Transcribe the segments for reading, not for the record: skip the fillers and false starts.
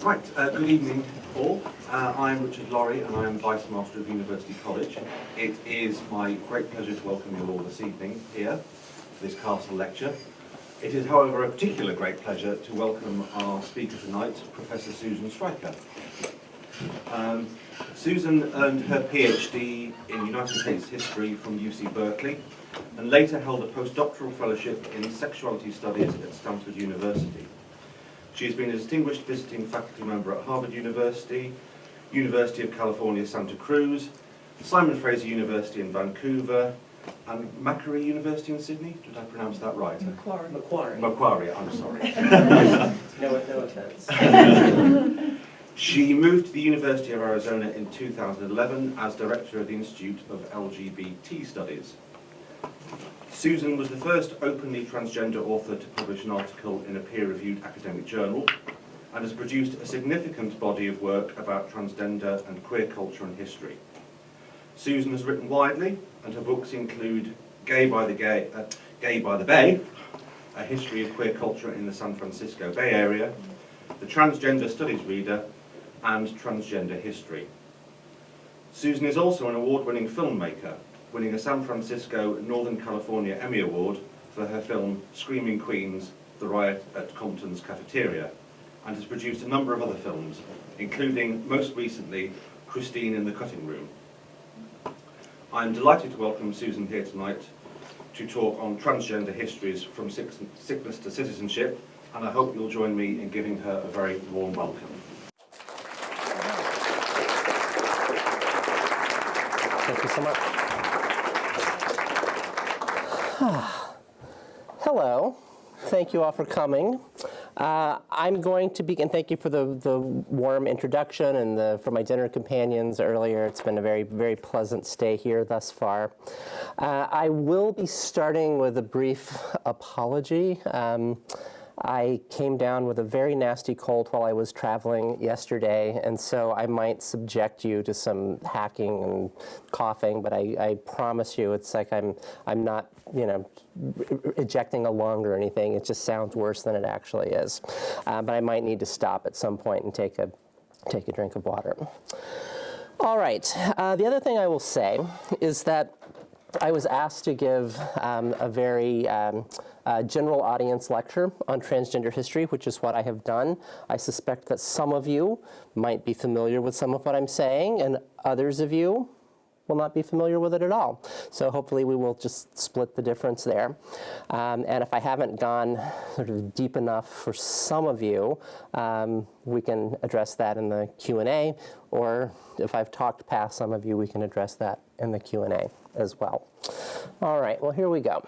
Right, good evening all. I'm Richard Laurie and I am Vice Master of University College. It is my great pleasure to welcome you all this evening here for this Castle Lecture. It is, however, a particular great pleasure to welcome our speaker tonight, Professor Susan Stryker. Susan earned her PhD in United States history from UC Berkeley and later held a postdoctoral fellowship in sexuality studies at Stanford University. She has been a distinguished visiting faculty member at Harvard University, University of California, Santa Cruz, Simon Fraser University in Vancouver, and Macquarie University in Sydney. Did I pronounce that right? Macquarie, I'm sorry. No offense. She moved to the University of Arizona in 2011 as Director of the Institute of LGBT Studies. Susan was the first openly transgender author to publish an article in a peer-reviewed academic journal and has produced a significant body of work about transgender and queer culture and history. Susan has written widely, and her books include Gay by the Bay, A History of Queer Culture in the San Francisco Bay Area, The Transgender Studies Reader, and Transgender History. Susan is also an award-winning filmmaker, winning a San Francisco, Northern California Emmy Award for her film Screaming Queens, The Riot at Compton's Cafeteria, and has produced a number of other films, including, most recently, Christine in the Cutting Room. I'm delighted to welcome Susan here tonight to talk on transgender histories from sickness to citizenship, and I hope you'll join me in giving her a very warm welcome. Thank you so much. Hello. Thank you all for coming. I'm going to begin. Thank you for the warm introduction and for my dinner companions earlier. It's been a very, very pleasant stay here thus far. I will be starting with a brief apology. I came down with a very nasty cold while I was traveling yesterday, and so I might subject you to some hacking and coughing, but I promise you it's like I'm not, ejecting a lung or anything. It just sounds worse than it actually is. But I might need to stop at some point and take a drink of water. All right, the other thing I will say is that I was asked to give a very general audience lecture on transgender history, which is what I have done. I suspect that some of you might be familiar with some of what I'm saying, and others of you will not be familiar with it at all. So hopefully we will just split the difference there. And if I haven't gone sort of deep enough for some of you, we can address that in the Q&A, or if I've talked past some of you, we can address that in the Q&A as well. All right, well, here we go.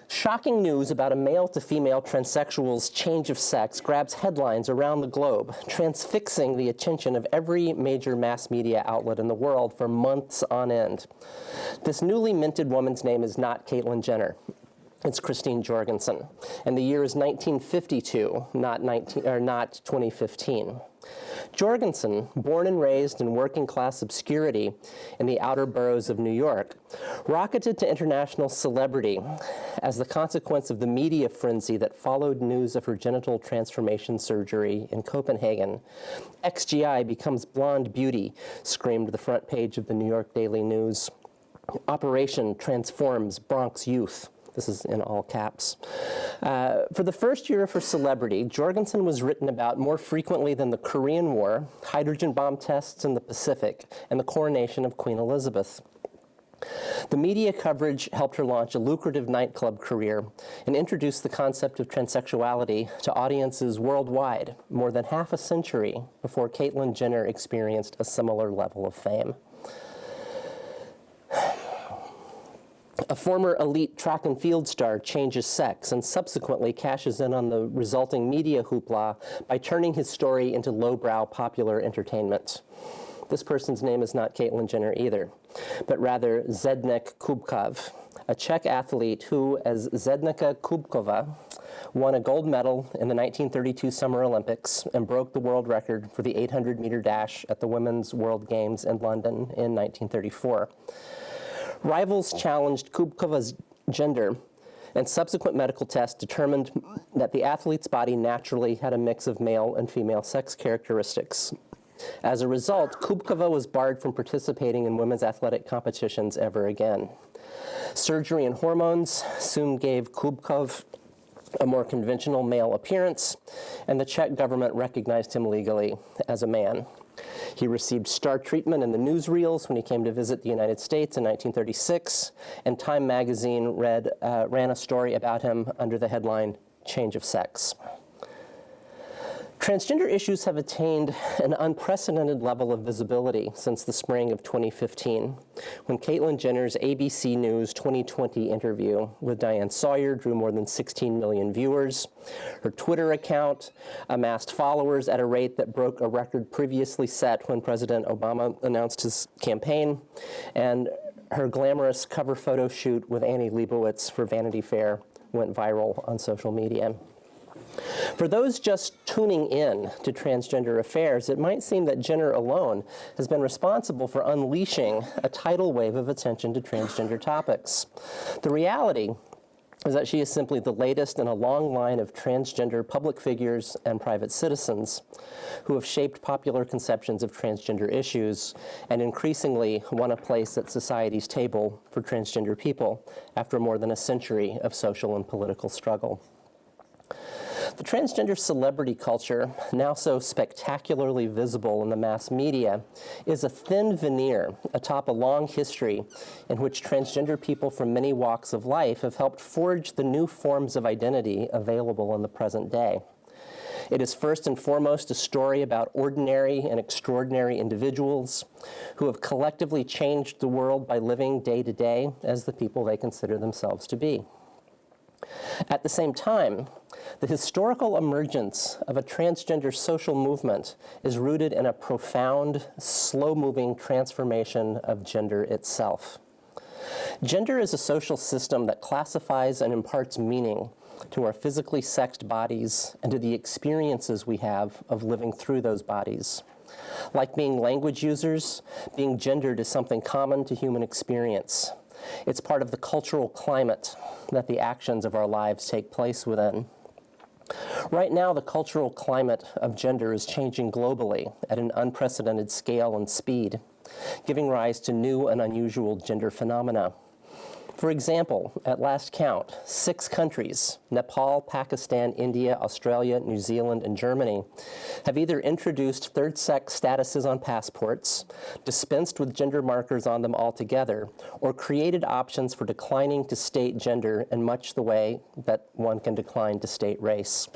Shocking news about a male-to-female transsexual's change of sex grabs headlines around the globe, transfixing the attention of every major mass media outlet in the world for months on end. This newly minted woman's name is not Caitlyn Jenner. It's Christine Jorgensen, and the year is 1952, not 2015. Jorgensen, born and raised in working-class obscurity in the outer boroughs of New York, rocketed to international celebrity as the consequence of the media frenzy that followed news of her genital transformation surgery in Copenhagen. XGI becomes blonde beauty, screamed the front page of the New York Daily News. Operation transforms Bronx youth. This is in all caps. For the first year of her celebrity, Jorgensen was written about more frequently than the Korean War, hydrogen bomb tests in the Pacific, and the coronation of Queen Elizabeth. The media coverage helped her launch a lucrative nightclub career and introduce the concept of transsexuality to audiences worldwide, more than half a century before Caitlyn Jenner experienced a similar level of fame. A former elite track and field star changes sex and subsequently cashes in on the resulting media hoopla by turning his story into lowbrow popular entertainment. This person's name is not Caitlyn Jenner either, but rather Zdeněk Kubkov, a Czech athlete who, as Zdeněka Kubkova, won a gold medal in the 1932 Summer Olympics and broke the world record for the 800-meter dash at the Women's World Games in London in 1934. Rivals challenged Kubkova's gender and subsequent medical tests determined that the athlete's body naturally had a mix of male and female sex characteristics. As a result, Kubkova was barred from participating in women's athletic competitions ever again. Surgery and hormones soon gave Kubkov a more conventional male appearance, and the Czech government recognized him legally as a man. He received star treatment in the newsreels when he came to visit the United States in 1936, and Time magazine ran a story about him under the headline, "Change of Sex." Transgender issues have attained an unprecedented level of visibility since the spring of 2015, when Caitlyn Jenner's ABC News 2020 interview with Diane Sawyer drew more than 16 million viewers. Her Twitter account amassed followers at a rate that broke a record previously set when President Obama announced his campaign, and her glamorous cover photo shoot with Annie Leibovitz for Vanity Fair went viral on social media. For those just tuning in to transgender affairs, it might seem that Jenner alone has been responsible for unleashing a tidal wave of attention to transgender topics. The reality is that she is simply the latest in a long line of transgender public figures and private citizens who have shaped popular conceptions of transgender issues and increasingly won a place at society's table for transgender people after more than a century of social and political struggle. The transgender celebrity culture, now so spectacularly visible in the mass media, is a thin veneer atop a long history in which transgender people from many walks of life have helped forge the new forms of identity available in the present day. It is first and foremost a story about ordinary and extraordinary individuals who have collectively changed the world by living day to day as the people they consider themselves to be. At the same time, the historical emergence of a transgender social movement is rooted in a profound, slow-moving transformation of gender itself. Gender is a social system that classifies and imparts meaning to our physically sexed bodies and to the experiences we have of living through those bodies. Like being language users, being gendered is something common to human experience. It's part of the cultural climate that the actions of our lives take place within. Right now, the cultural climate of gender is changing globally at an unprecedented scale and speed, giving rise to new and unusual gender phenomena. For example, at last count, 6 countries, Nepal, Pakistan, India, Australia, New Zealand, and Germany, have either introduced third sex statuses on passports, dispensed with gender markers on them altogether, or created options for declining to state gender in much the way that one can decline to state race.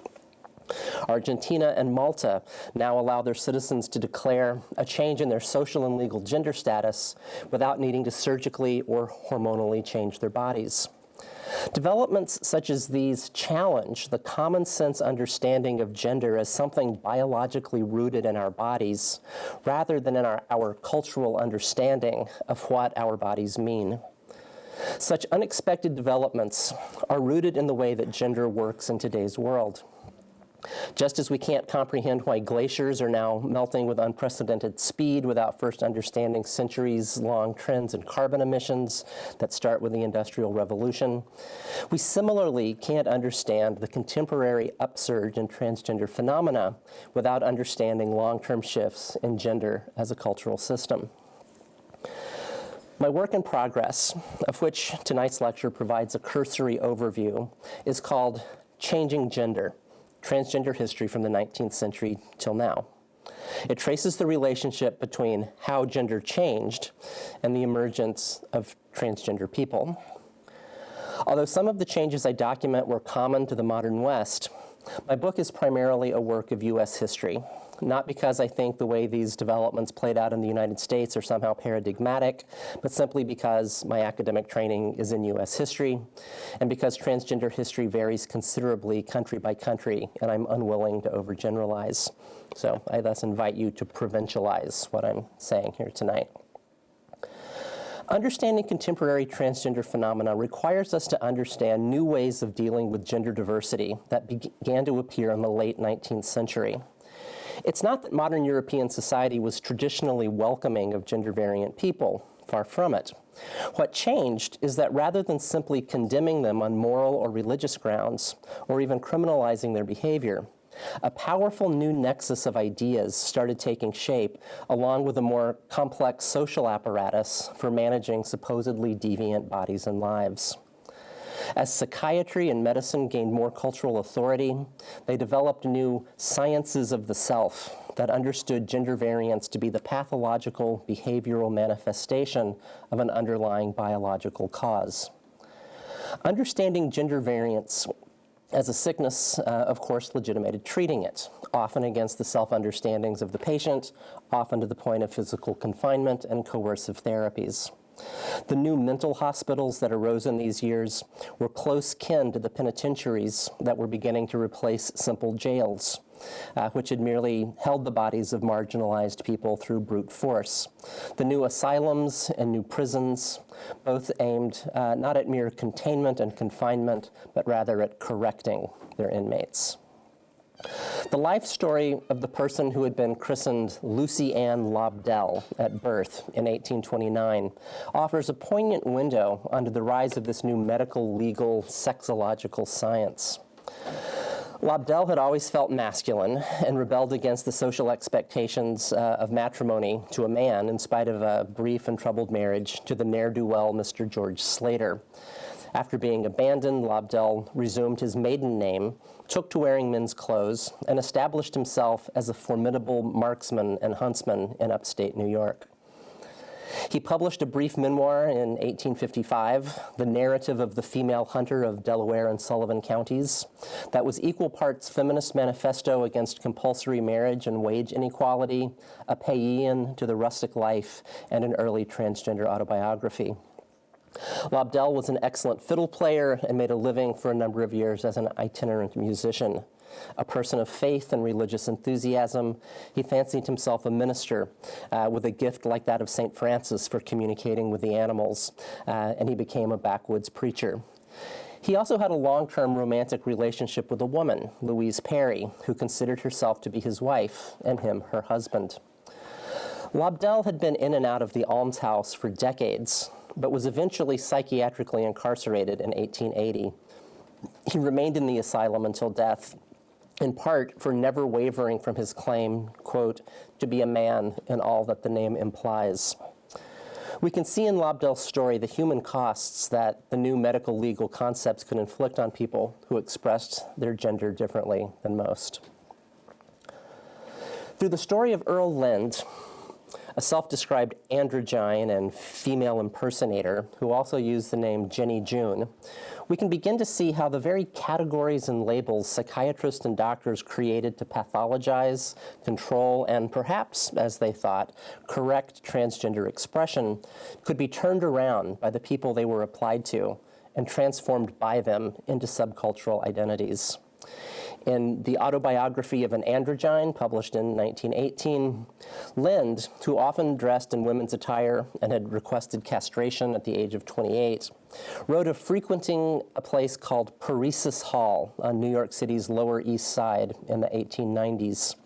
Argentina and Malta now allow their citizens to declare a change in their social and legal gender status without needing to surgically or hormonally change their bodies. Developments such as these challenge the common sense understanding of gender as something biologically rooted in our bodies, rather than in our cultural understanding of what our bodies mean. Such unexpected developments are rooted in the way that gender works in today's world. Just as we can't comprehend why glaciers are now melting with unprecedented speed without first understanding centuries-long trends in carbon emissions that start with the Industrial Revolution, we similarly can't understand the contemporary upsurge in transgender phenomena without understanding long-term shifts in gender as a cultural system. My work in progress, of which tonight's lecture provides a cursory overview, is called Changing Gender: Transgender History from the 19th Century till Now. It traces the relationship between how gender changed and the emergence of transgender people. Although some of the changes I document were common to the modern West, my book is primarily a work of U.S. history, not because I think the way these developments played out in the United States are somehow paradigmatic, but simply because my academic training is in U.S. history, and because transgender history varies considerably country by country, and I'm unwilling to overgeneralize. So I thus invite you to provincialize what I'm saying here tonight. Understanding contemporary transgender phenomena requires us to understand new ways of dealing with gender diversity that began to appear in the late 19th century. It's not that modern European society was traditionally welcoming of gender variant people. Far from it. What changed is that rather than simply condemning them on moral or religious grounds, or even criminalizing their behavior, a powerful new nexus of ideas started taking shape, along with a more complex social apparatus for managing supposedly deviant bodies and lives. As psychiatry and medicine gained more cultural authority, they developed new sciences of the self that understood gender variance to be the pathological behavioral manifestation of an underlying biological cause. Understanding gender variance as a sickness, of course, legitimated treating it, often against the self-understandings of the patient, often to the point of physical confinement and coercive therapies. The new mental hospitals that arose in these years were close kin to the penitentiaries that were beginning to replace simple jails, which had merely held the bodies of marginalized people through brute force. The new asylums and new prisons, both aimed not at mere containment and confinement, but rather at correcting their inmates. The life story of the person who had been christened Lucy Ann Lobdell at birth in 1829 offers a poignant window onto the rise of this new medical, legal, sexological science. Lobdell had always felt masculine and rebelled against the social expectations of matrimony to a man in spite of a brief and troubled marriage to the ne'er-do-well Mr. George Slater. After being abandoned, Lobdell resumed his maiden name, took to wearing men's clothes, and established himself as a formidable marksman and huntsman in upstate New York. He published a brief memoir in 1855, The Narrative of the Female Hunter of Delaware and Sullivan Counties, that was equal parts feminist manifesto against compulsory marriage and wage inequality, a paean to the rustic life, and an early transgender autobiography. Lobdell was an excellent fiddle player and made a living for a number of years as an itinerant musician. A person of faith and religious enthusiasm, he fancied himself a minister with a gift like that of St. Francis for communicating with the animals, and he became a backwoods preacher. He also had a long-term romantic relationship with a woman, Louise Perry, who considered herself to be his wife and him her husband. Lobdell had been in and out of the almshouse for decades, but was eventually psychiatrically incarcerated in 1880. He remained in the asylum until death, in part for never wavering from his claim, quote, to be a man in all that the name implies. We can see in Lobdell's story the human costs that the new medical legal concepts could inflict on people who expressed their gender differently than most. Through the story of Earl Lind, a self-described androgyne and female impersonator who also used the name Jenny June, we can begin to see how the very categories and labels psychiatrists and doctors created to pathologize, control, and perhaps, as they thought, correct transgender expression could be turned around by the people they were applied to and transformed by them into subcultural identities. In the autobiography of an androgyne, published in 1918, Lind, who often dressed in women's attire and had requested castration at the age of 28, wrote of frequenting a place called Paresis Hall on New York City's Lower East Side in the 1890s.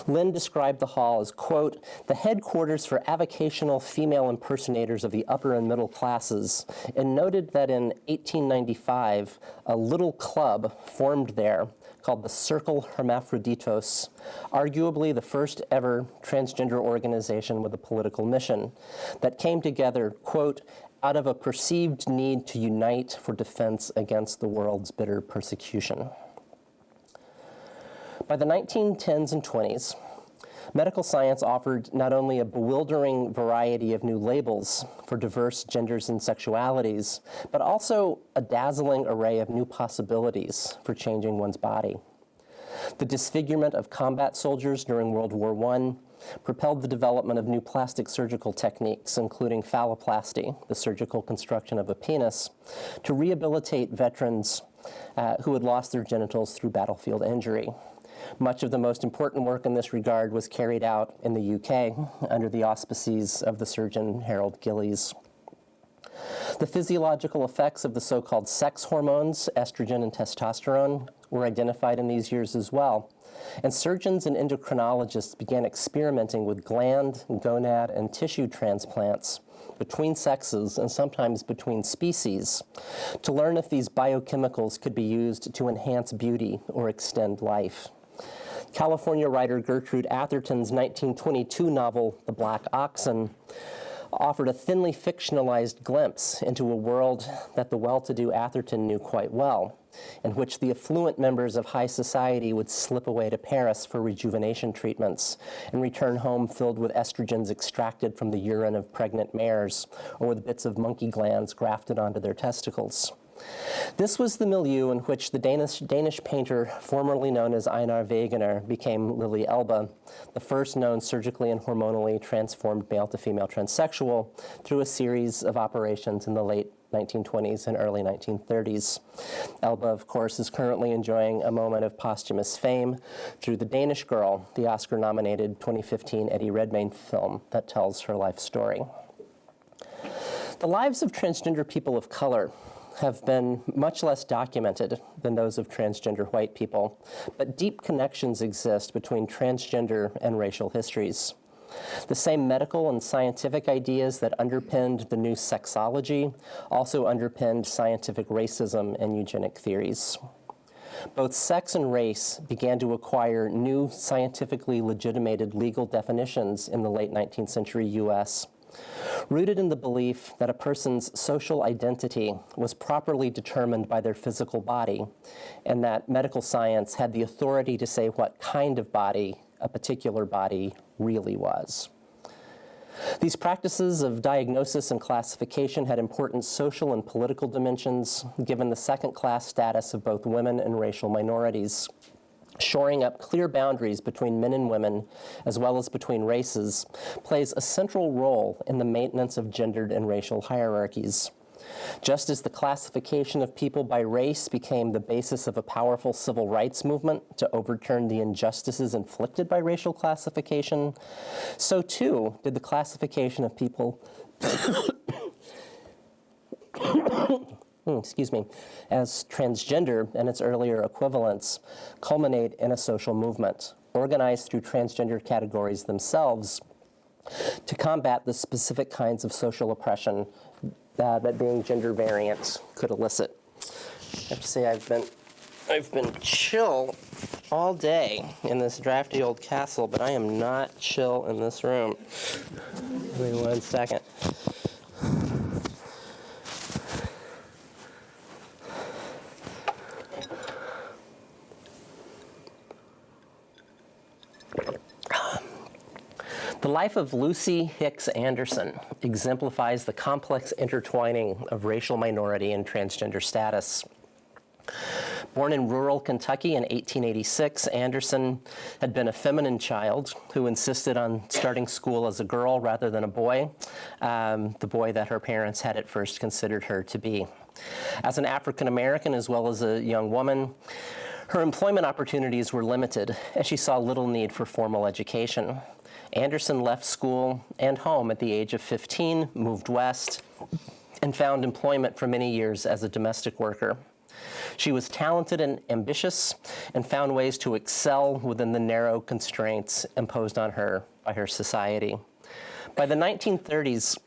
Lind described the hall as, quote, the headquarters for avocational female impersonators of the upper and middle classes, and noted that in 1895, a little club formed there called the Circle Hermaphroditos, arguably the first ever transgender organization with a political mission, that came together, quote, out of a perceived need to unite for defense against the world's bitter persecution. By the 1910s and 20s, medical science offered not only a bewildering variety of new labels for diverse genders and sexualities, but also a dazzling array of new possibilities for changing one's body. The disfigurement of combat soldiers during World War I propelled the development of new plastic surgical techniques, including phalloplasty, the surgical construction of a penis, to rehabilitate veterans who had lost their genitals through battlefield injury. Much of the most important work in this regard was carried out in the UK under the auspices of the surgeon Harold Gillies. The physiological effects of the so-called sex hormones, estrogen and testosterone, were identified in these years as well, and surgeons and endocrinologists began experimenting with gland, gonad, and tissue transplants between sexes and sometimes between species to learn if these biochemicals could be used to enhance beauty or extend life. California writer Gertrude Atherton's 1922 novel, The Black Oxen, offered a thinly fictionalized glimpse into a world that the well-to-do Atherton knew quite well, in which the affluent members of high society would slip away to Paris for rejuvenation treatments and return home filled with estrogens extracted from the urine of pregnant mares or with bits of monkey glands grafted onto their testicles. This was the milieu in which the Danish painter formerly known as Einar Wegener became Lily Elbe, the first known surgically and hormonally transformed male-to-female transsexual through a series of operations in the late 1920s and early 1930s. Elbe, of course, is currently enjoying a moment of posthumous fame through The Danish Girl, the Oscar-nominated 2015 Eddie Redmayne film that tells her life story. The lives of transgender people of color have been much less documented than those of transgender white people, but deep connections exist between transgender and racial histories. The same medical and scientific ideas that underpinned the new sexology also underpinned scientific racism and eugenic theories. Both sex and race began to acquire new scientifically legitimated legal definitions in the late 19th century US, rooted in the belief that a person's social identity was properly determined by their physical body, and that medical science had the authority to say what kind of body a particular body really was. These practices of diagnosis and classification had important social and political dimensions, given the second-class status of both women and racial minorities. Shoring up clear boundaries between men and women, as well as between races, plays a central role in the maintenance of gendered and racial hierarchies. Just as the classification of people by race became the basis of a powerful civil rights movement to overturn the injustices inflicted by racial classification, so too did the classification of people as transgender and its earlier equivalents culminate in a social movement organized through transgender categories themselves to combat the specific kinds of social oppression that being gender variant could elicit. I have to say I've been chill all day in this drafty old castle, but I am not chill in this room. Give me 1 second. The life of Lucy Hicks Anderson exemplifies the complex intertwining of racial minority and transgender status. Born in rural Kentucky in 1886, Anderson had been a feminine child who insisted on starting school as a girl rather than a boy, the boy that her parents had at first considered her to be. As an African American as well as a young woman, her employment opportunities were limited, and she saw little need for formal education. Anderson left school and home at the age of 15, moved west, and found employment for many years as a domestic worker. She was talented and ambitious and found ways to excel within the narrow constraints imposed on her by her society. By the 1930s,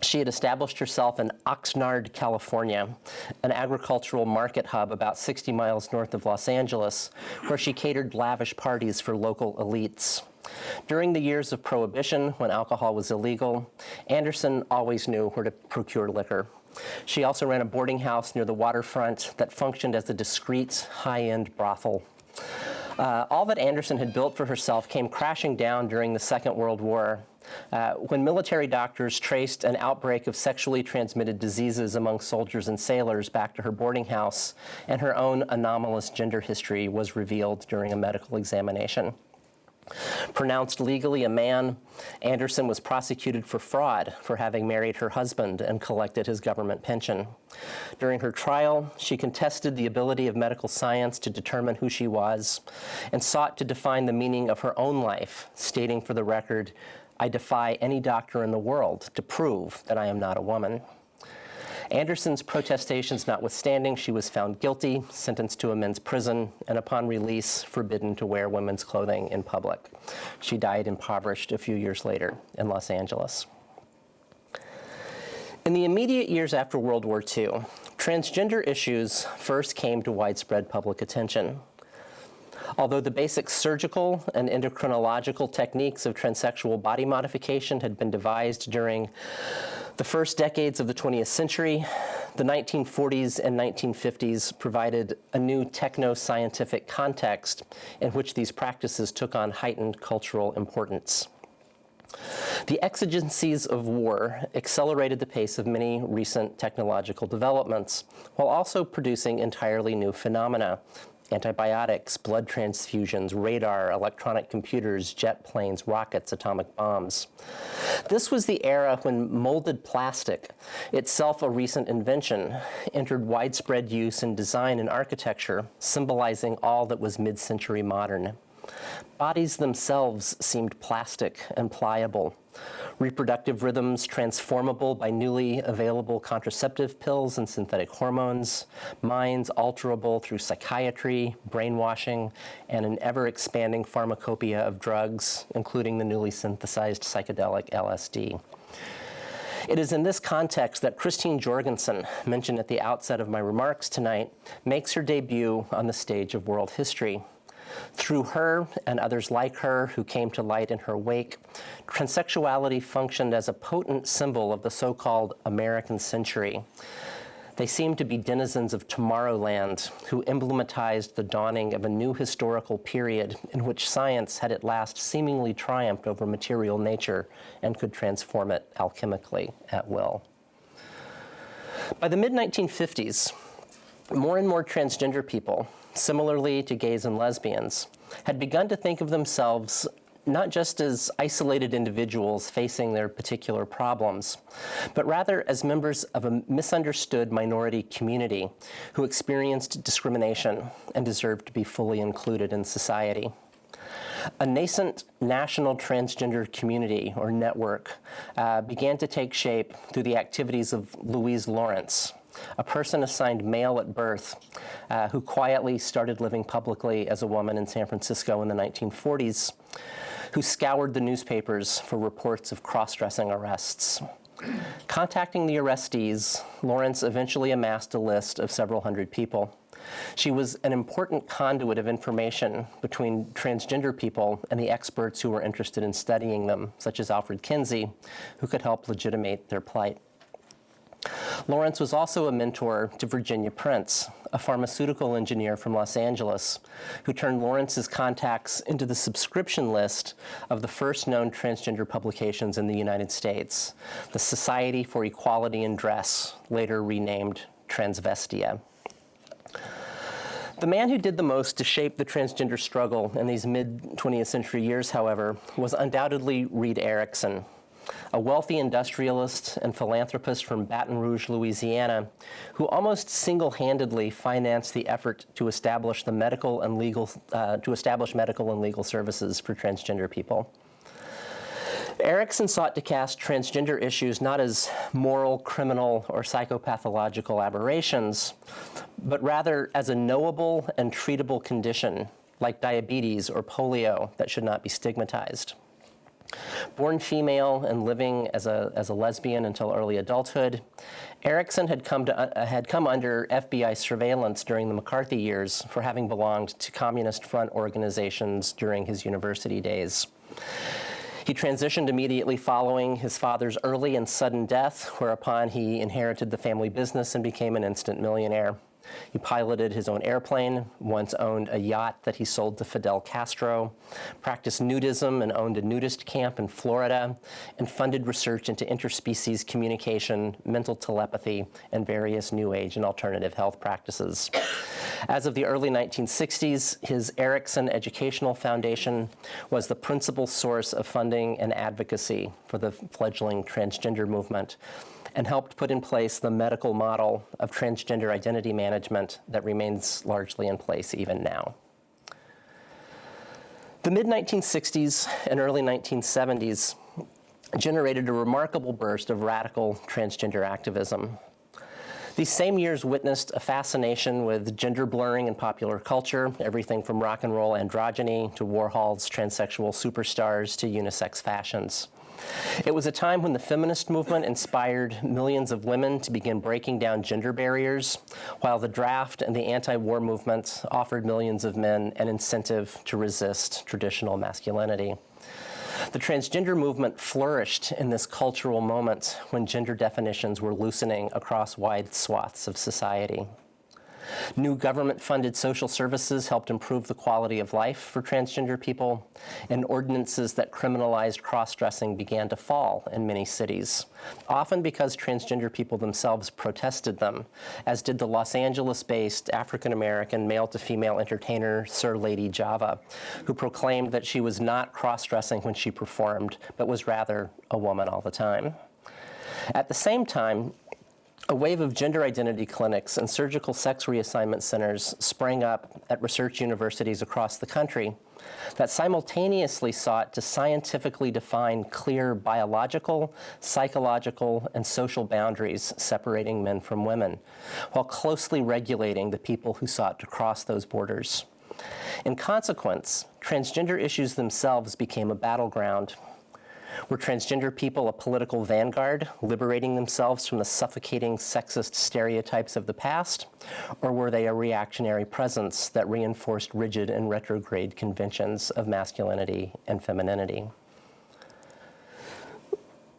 she had established herself in Oxnard, California, an agricultural market hub about 60 miles north of Los Angeles, where she catered lavish parties for local elites. During the years of Prohibition, when alcohol was illegal, Anderson always knew where to procure liquor. She also ran a boarding house near the waterfront that functioned as a discreet, high-end brothel. All that Anderson had built for herself came crashing down during the Second World War, when military doctors traced an outbreak of sexually transmitted diseases among soldiers and sailors back to her boarding house, and her own anomalous gender history was revealed during a medical examination. Pronounced legally a man, Anderson was prosecuted for fraud for having married her husband and collected his government pension. During her trial, she contested the ability of medical science to determine who she was and sought to define the meaning of her own life, stating for the record, "I defy any doctor in the world to prove that I am not a woman." Anderson's protestations notwithstanding, she was found guilty, sentenced to a men's prison, and upon release, forbidden to wear women's clothing in public. She died impoverished a few years later in Los Angeles. In the immediate years after World War II, transgender issues first came to widespread public attention. Although the basic surgical and endocrinological techniques of transsexual body modification had been devised during the first decades of the 20th century, the 1940s and 1950s provided a new techno-scientific context in which these practices took on heightened cultural importance. The exigencies of war accelerated the pace of many recent technological developments, while also producing entirely new phenomena: antibiotics, blood transfusions, radar, electronic computers, jet planes, rockets, atomic bombs. This was the era when molded plastic, itself a recent invention, entered widespread use in design and architecture, symbolizing all that was mid-century modern. Bodies themselves seemed plastic and pliable. Reproductive rhythms transformable by newly available contraceptive pills and synthetic hormones, minds alterable through psychiatry, brainwashing, and an ever-expanding pharmacopoeia of drugs, including the newly synthesized psychedelic LSD. It is in this context that Christine Jorgensen, mentioned at the outset of my remarks tonight, makes her debut on the stage of world history. Through her and others like her who came to light in her wake, transsexuality functioned as a potent symbol of the so-called American century. They seemed to be denizens of Tomorrowland who emblematized the dawning of a new historical period in which science had at last seemingly triumphed over material nature and could transform it alchemically at will. By the mid-1950s, more and more transgender people, similarly to gays and lesbians, had begun to think of themselves not just as isolated individuals facing their particular problems, but rather as members of a misunderstood minority community who experienced discrimination and deserved to be fully included in society. A nascent national transgender community or network began to take shape through the activities of Louise Lawrence, a person assigned male at birth who quietly started living publicly as a woman in San Francisco in the 1940s, who scoured the newspapers for reports of cross-dressing arrests. Contacting the arrestees, Lawrence eventually amassed a list of several hundred people. She was an important conduit of information between transgender people and the experts who were interested in studying them, such as Alfred Kinsey, who could help legitimate their plight. Lawrence was also a mentor to Virginia Prince, a pharmaceutical engineer from Los Angeles, who turned Lawrence's contacts into the subscription list of the first known transgender publications in the United States, the Society for Equality in Dress, later renamed Transvestia. The man who did the most to shape the transgender struggle in these mid-20th century years, however, was undoubtedly Reed Erickson, a wealthy industrialist and philanthropist from Baton Rouge, Louisiana, who almost single-handedly financed the effort to establish medical and legal services for transgender people. Erickson sought to cast transgender issues not as moral, criminal, or psychopathological aberrations, but rather as a knowable and treatable condition, like diabetes or polio, that should not be stigmatized. Born female and living as a lesbian until early adulthood, Erickson had come under FBI surveillance during the McCarthy years for having belonged to Communist Front organizations during his university days. He transitioned immediately following his father's early and sudden death, whereupon he inherited the family business and became an instant millionaire. He piloted his own airplane, once owned a yacht that he sold to Fidel Castro, practiced nudism and owned a nudist camp in Florida, and funded research into interspecies communication, mental telepathy, and various New Age and alternative health practices. As of the early 1960s, his Erickson Educational Foundation was the principal source of funding and advocacy for the fledgling transgender movement, and helped put in place the medical model of transgender identity management that remains largely in place even now. The mid-1960s and early 1970s generated a remarkable burst of radical transgender activism. These same years witnessed a fascination with gender blurring in popular culture, everything from rock and roll androgyny to Warhol's transsexual superstars to unisex fashions. It was a time when the feminist movement inspired millions of women to begin breaking down gender barriers, while the draft and the anti-war movement offered millions of men an incentive to resist traditional masculinity. The transgender movement flourished in this cultural moment when gender definitions were loosening across wide swaths of society. New government-funded social services helped improve the quality of life for transgender people, and ordinances that criminalized cross-dressing began to fall in many cities, often because transgender people themselves protested them, as did the Los Angeles-based African-American male-to-female entertainer Sir Lady Java, who proclaimed that she was not cross-dressing when she performed, but was rather a woman all the time. At the same time, a wave of gender identity clinics and surgical sex reassignment centers sprang up at research universities across the country that simultaneously sought to scientifically define clear biological, psychological, and social boundaries separating men from women, while closely regulating the people who sought to cross those borders. In consequence, transgender issues themselves became a battleground. Were transgender people a political vanguard, liberating themselves from the suffocating sexist stereotypes of the past? Or were they a reactionary presence that reinforced rigid and retrograde conventions of masculinity and femininity?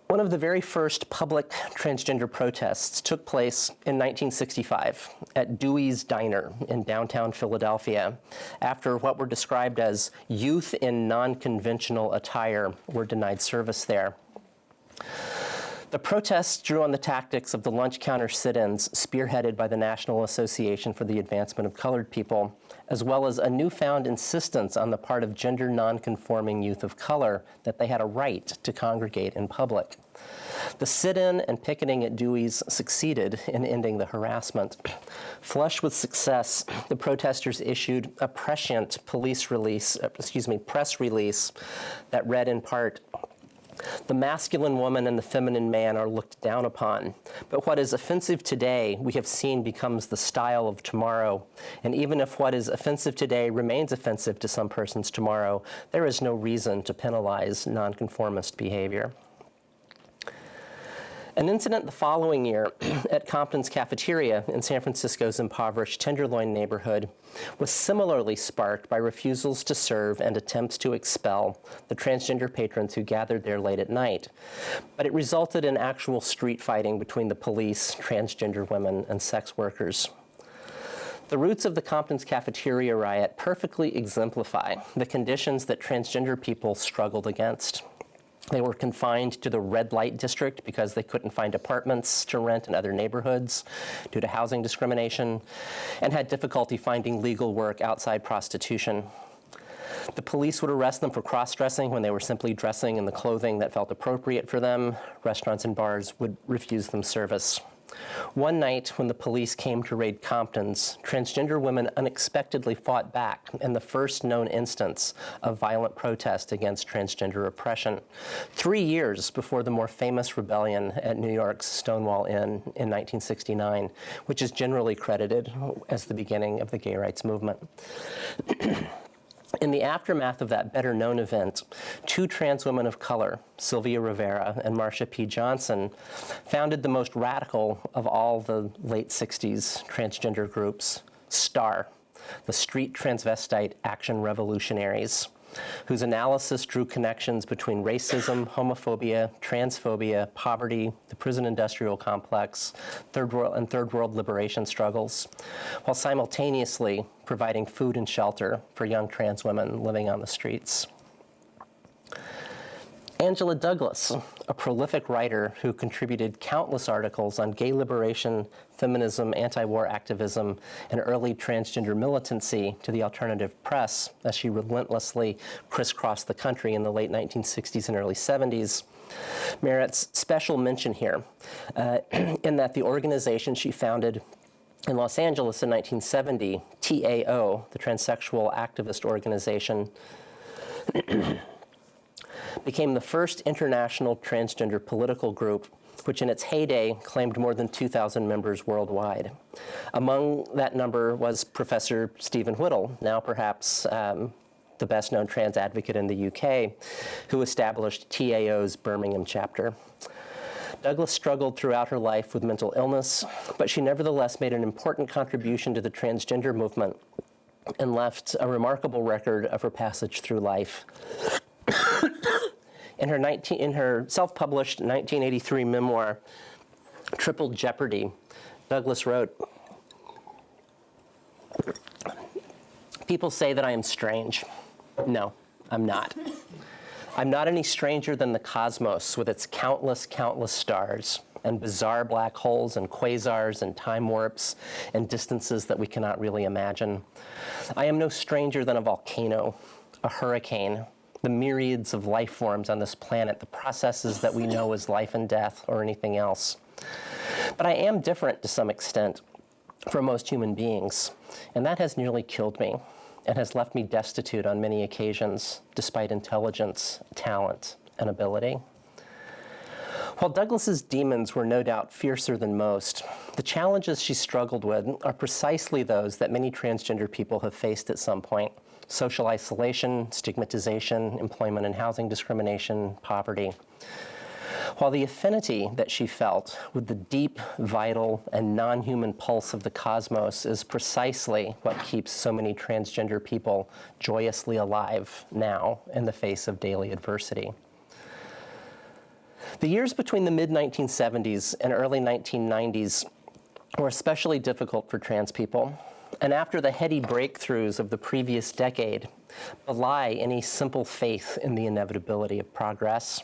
One of the very first public transgender protests took place in 1965 at Dewey's Diner in downtown Philadelphia, after what were described as youth in non-conventional attire were denied service there. The protests drew on the tactics of the lunch counter sit-ins spearheaded by the National Association for the Advancement of Colored People, as well as a newfound insistence on the part of gender nonconforming youth of color that they had a right to congregate in public. The sit-in and picketing at Dewey's succeeded in ending the harassment. Flush with success, the protesters issued a prescient press release that read in part, "The masculine woman and the feminine man are looked down upon, but what is offensive today we have seen becomes the style of tomorrow, and even if what is offensive today remains offensive to some persons tomorrow, there is no reason to penalize nonconformist behavior." An incident the following year at Compton's cafeteria in San Francisco's impoverished Tenderloin neighborhood was similarly sparked by refusals to serve and attempts to expel the transgender patrons who gathered there late at night. But it resulted in actual street fighting between the police, transgender women, and sex workers. The roots of the Compton's cafeteria riot perfectly exemplify the conditions that transgender people struggled against. They were confined to the red light district because they couldn't find apartments to rent in other neighborhoods due to housing discrimination, and had difficulty finding legal work outside prostitution. The police would arrest them for cross-dressing when they were simply dressing in the clothing that felt appropriate for them. Restaurants and bars would refuse them service. One night, when the police came to raid Compton's, transgender women unexpectedly fought back in the first known instance of violent protest against transgender oppression, 3 years before the more famous rebellion at New York's Stonewall Inn in 1969, which is generally credited as the beginning of the gay rights movement. In the aftermath of that better-known event, 2 trans women of color, Sylvia Rivera and Marsha P. Johnson, founded the most radical of all the late 60s transgender groups, STAR, the Street Transvestite Action Revolutionaries, whose analysis drew connections between racism, homophobia, transphobia, poverty, the prison industrial complex, third world liberation struggles, while simultaneously providing food and shelter for young trans women living on the streets. Angela Douglas, a prolific writer who contributed countless articles on gay liberation, feminism, anti-war activism, and early transgender militancy to the alternative press as she relentlessly crisscrossed the country in the late 1960s and early 70s, merits special mention here in that the organization she founded in Los Angeles in 1970, TAO, the Transsexual Activist Organization, became the first international transgender political group which in its heyday claimed more than 2,000 members worldwide. Among that number was Professor Stephen Whittle, now perhaps the best-known trans advocate in the UK, who established TAO's Birmingham chapter. Douglas struggled throughout her life with mental illness, but she nevertheless made an important contribution to the transgender movement and left a remarkable record of her passage through life. In her self-published 1983 memoir, Triple Jeopardy, Douglas wrote, "People say that I am strange. No, I'm not. I'm not any stranger than the cosmos with its countless, countless stars and bizarre black holes and quasars and time warps and distances that we cannot really imagine. I am no stranger than a volcano, a hurricane, the myriads of life forms on this planet, the processes that we know as life and death or anything else. But I am different to some extent from most human beings, and that has nearly killed me and has left me destitute on many occasions, despite intelligence, talent, and ability." While Douglas's demons were no doubt fiercer than most, the challenges she struggled with are precisely those that many transgender people have faced at some point: social isolation, stigmatization, employment and housing discrimination, poverty. While the affinity that she felt with the deep, vital, and non-human pulse of the cosmos is precisely what keeps so many transgender people joyously alive now in the face of daily adversity. The years between the mid-1970s and early 1990s were especially difficult for trans people, and after the heady breakthroughs of the previous decade, belie any simple faith in the inevitability of progress.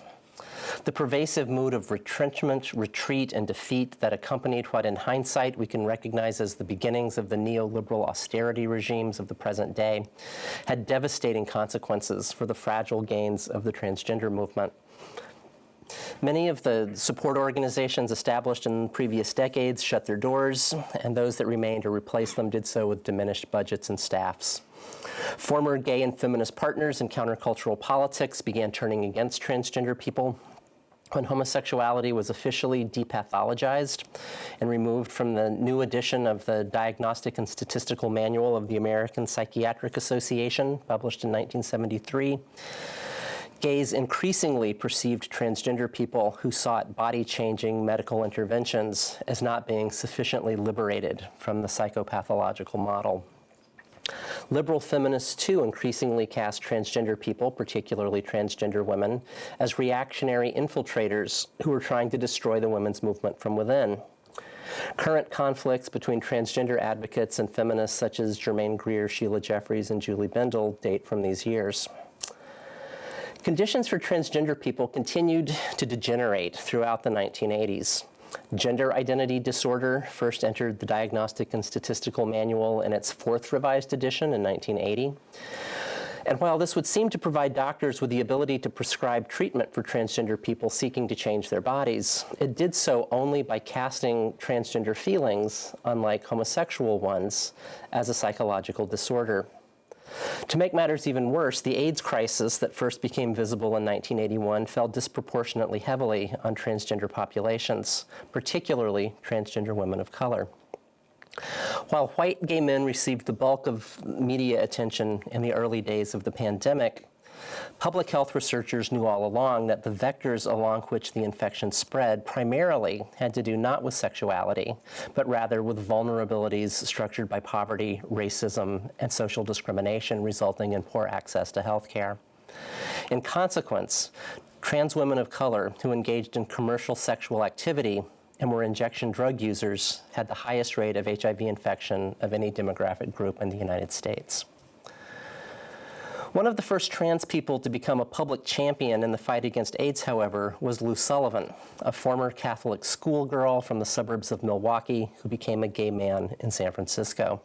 The pervasive mood of retrenchment, retreat, and defeat that accompanied what in hindsight we can recognize as the beginnings of the neoliberal austerity regimes of the present day had devastating consequences for the fragile gains of the transgender movement. Many of the support organizations established in previous decades shut their doors, and those that remained or replaced them did so with diminished budgets and staffs. Former gay and feminist partners in countercultural politics began turning against transgender people when homosexuality was officially depathologized and removed from the new edition of the Diagnostic and Statistical Manual of the American Psychiatric Association, published in 1973. Gays increasingly perceived transgender people who sought body-changing medical interventions as not being sufficiently liberated from the psychopathological model. Liberal feminists, too, increasingly cast transgender people, particularly transgender women, as reactionary infiltrators who were trying to destroy the women's movement from within. Current conflicts between transgender advocates and feminists such as Germaine Greer, Sheila Jeffries, and Julie Bindel date from these years. Conditions for transgender people continued to degenerate throughout the 1980s. Gender identity disorder first entered the Diagnostic and Statistical Manual in its 4th revised edition in 1980. And while this would seem to provide doctors with the ability to prescribe treatment for transgender people seeking to change their bodies, it did so only by casting transgender feelings, unlike homosexual ones, as a psychological disorder. To make matters even worse, the AIDS crisis that first became visible in 1981 fell disproportionately heavily on transgender populations, particularly transgender women of color. While white gay men received the bulk of media attention in the early days of the pandemic, public health researchers knew all along that the vectors along which the infection spread primarily had to do not with sexuality, but rather with vulnerabilities structured by poverty, racism, and social discrimination resulting in poor access to health care. In consequence, trans women of color who engaged in commercial sexual activity and were injection drug users had the highest rate of HIV infection of any demographic group in the United States. One of the first trans people to become a public champion in the fight against AIDS, however, was Louise Sullivan, a former Catholic schoolgirl from the suburbs of Milwaukee who became a gay man in San Francisco.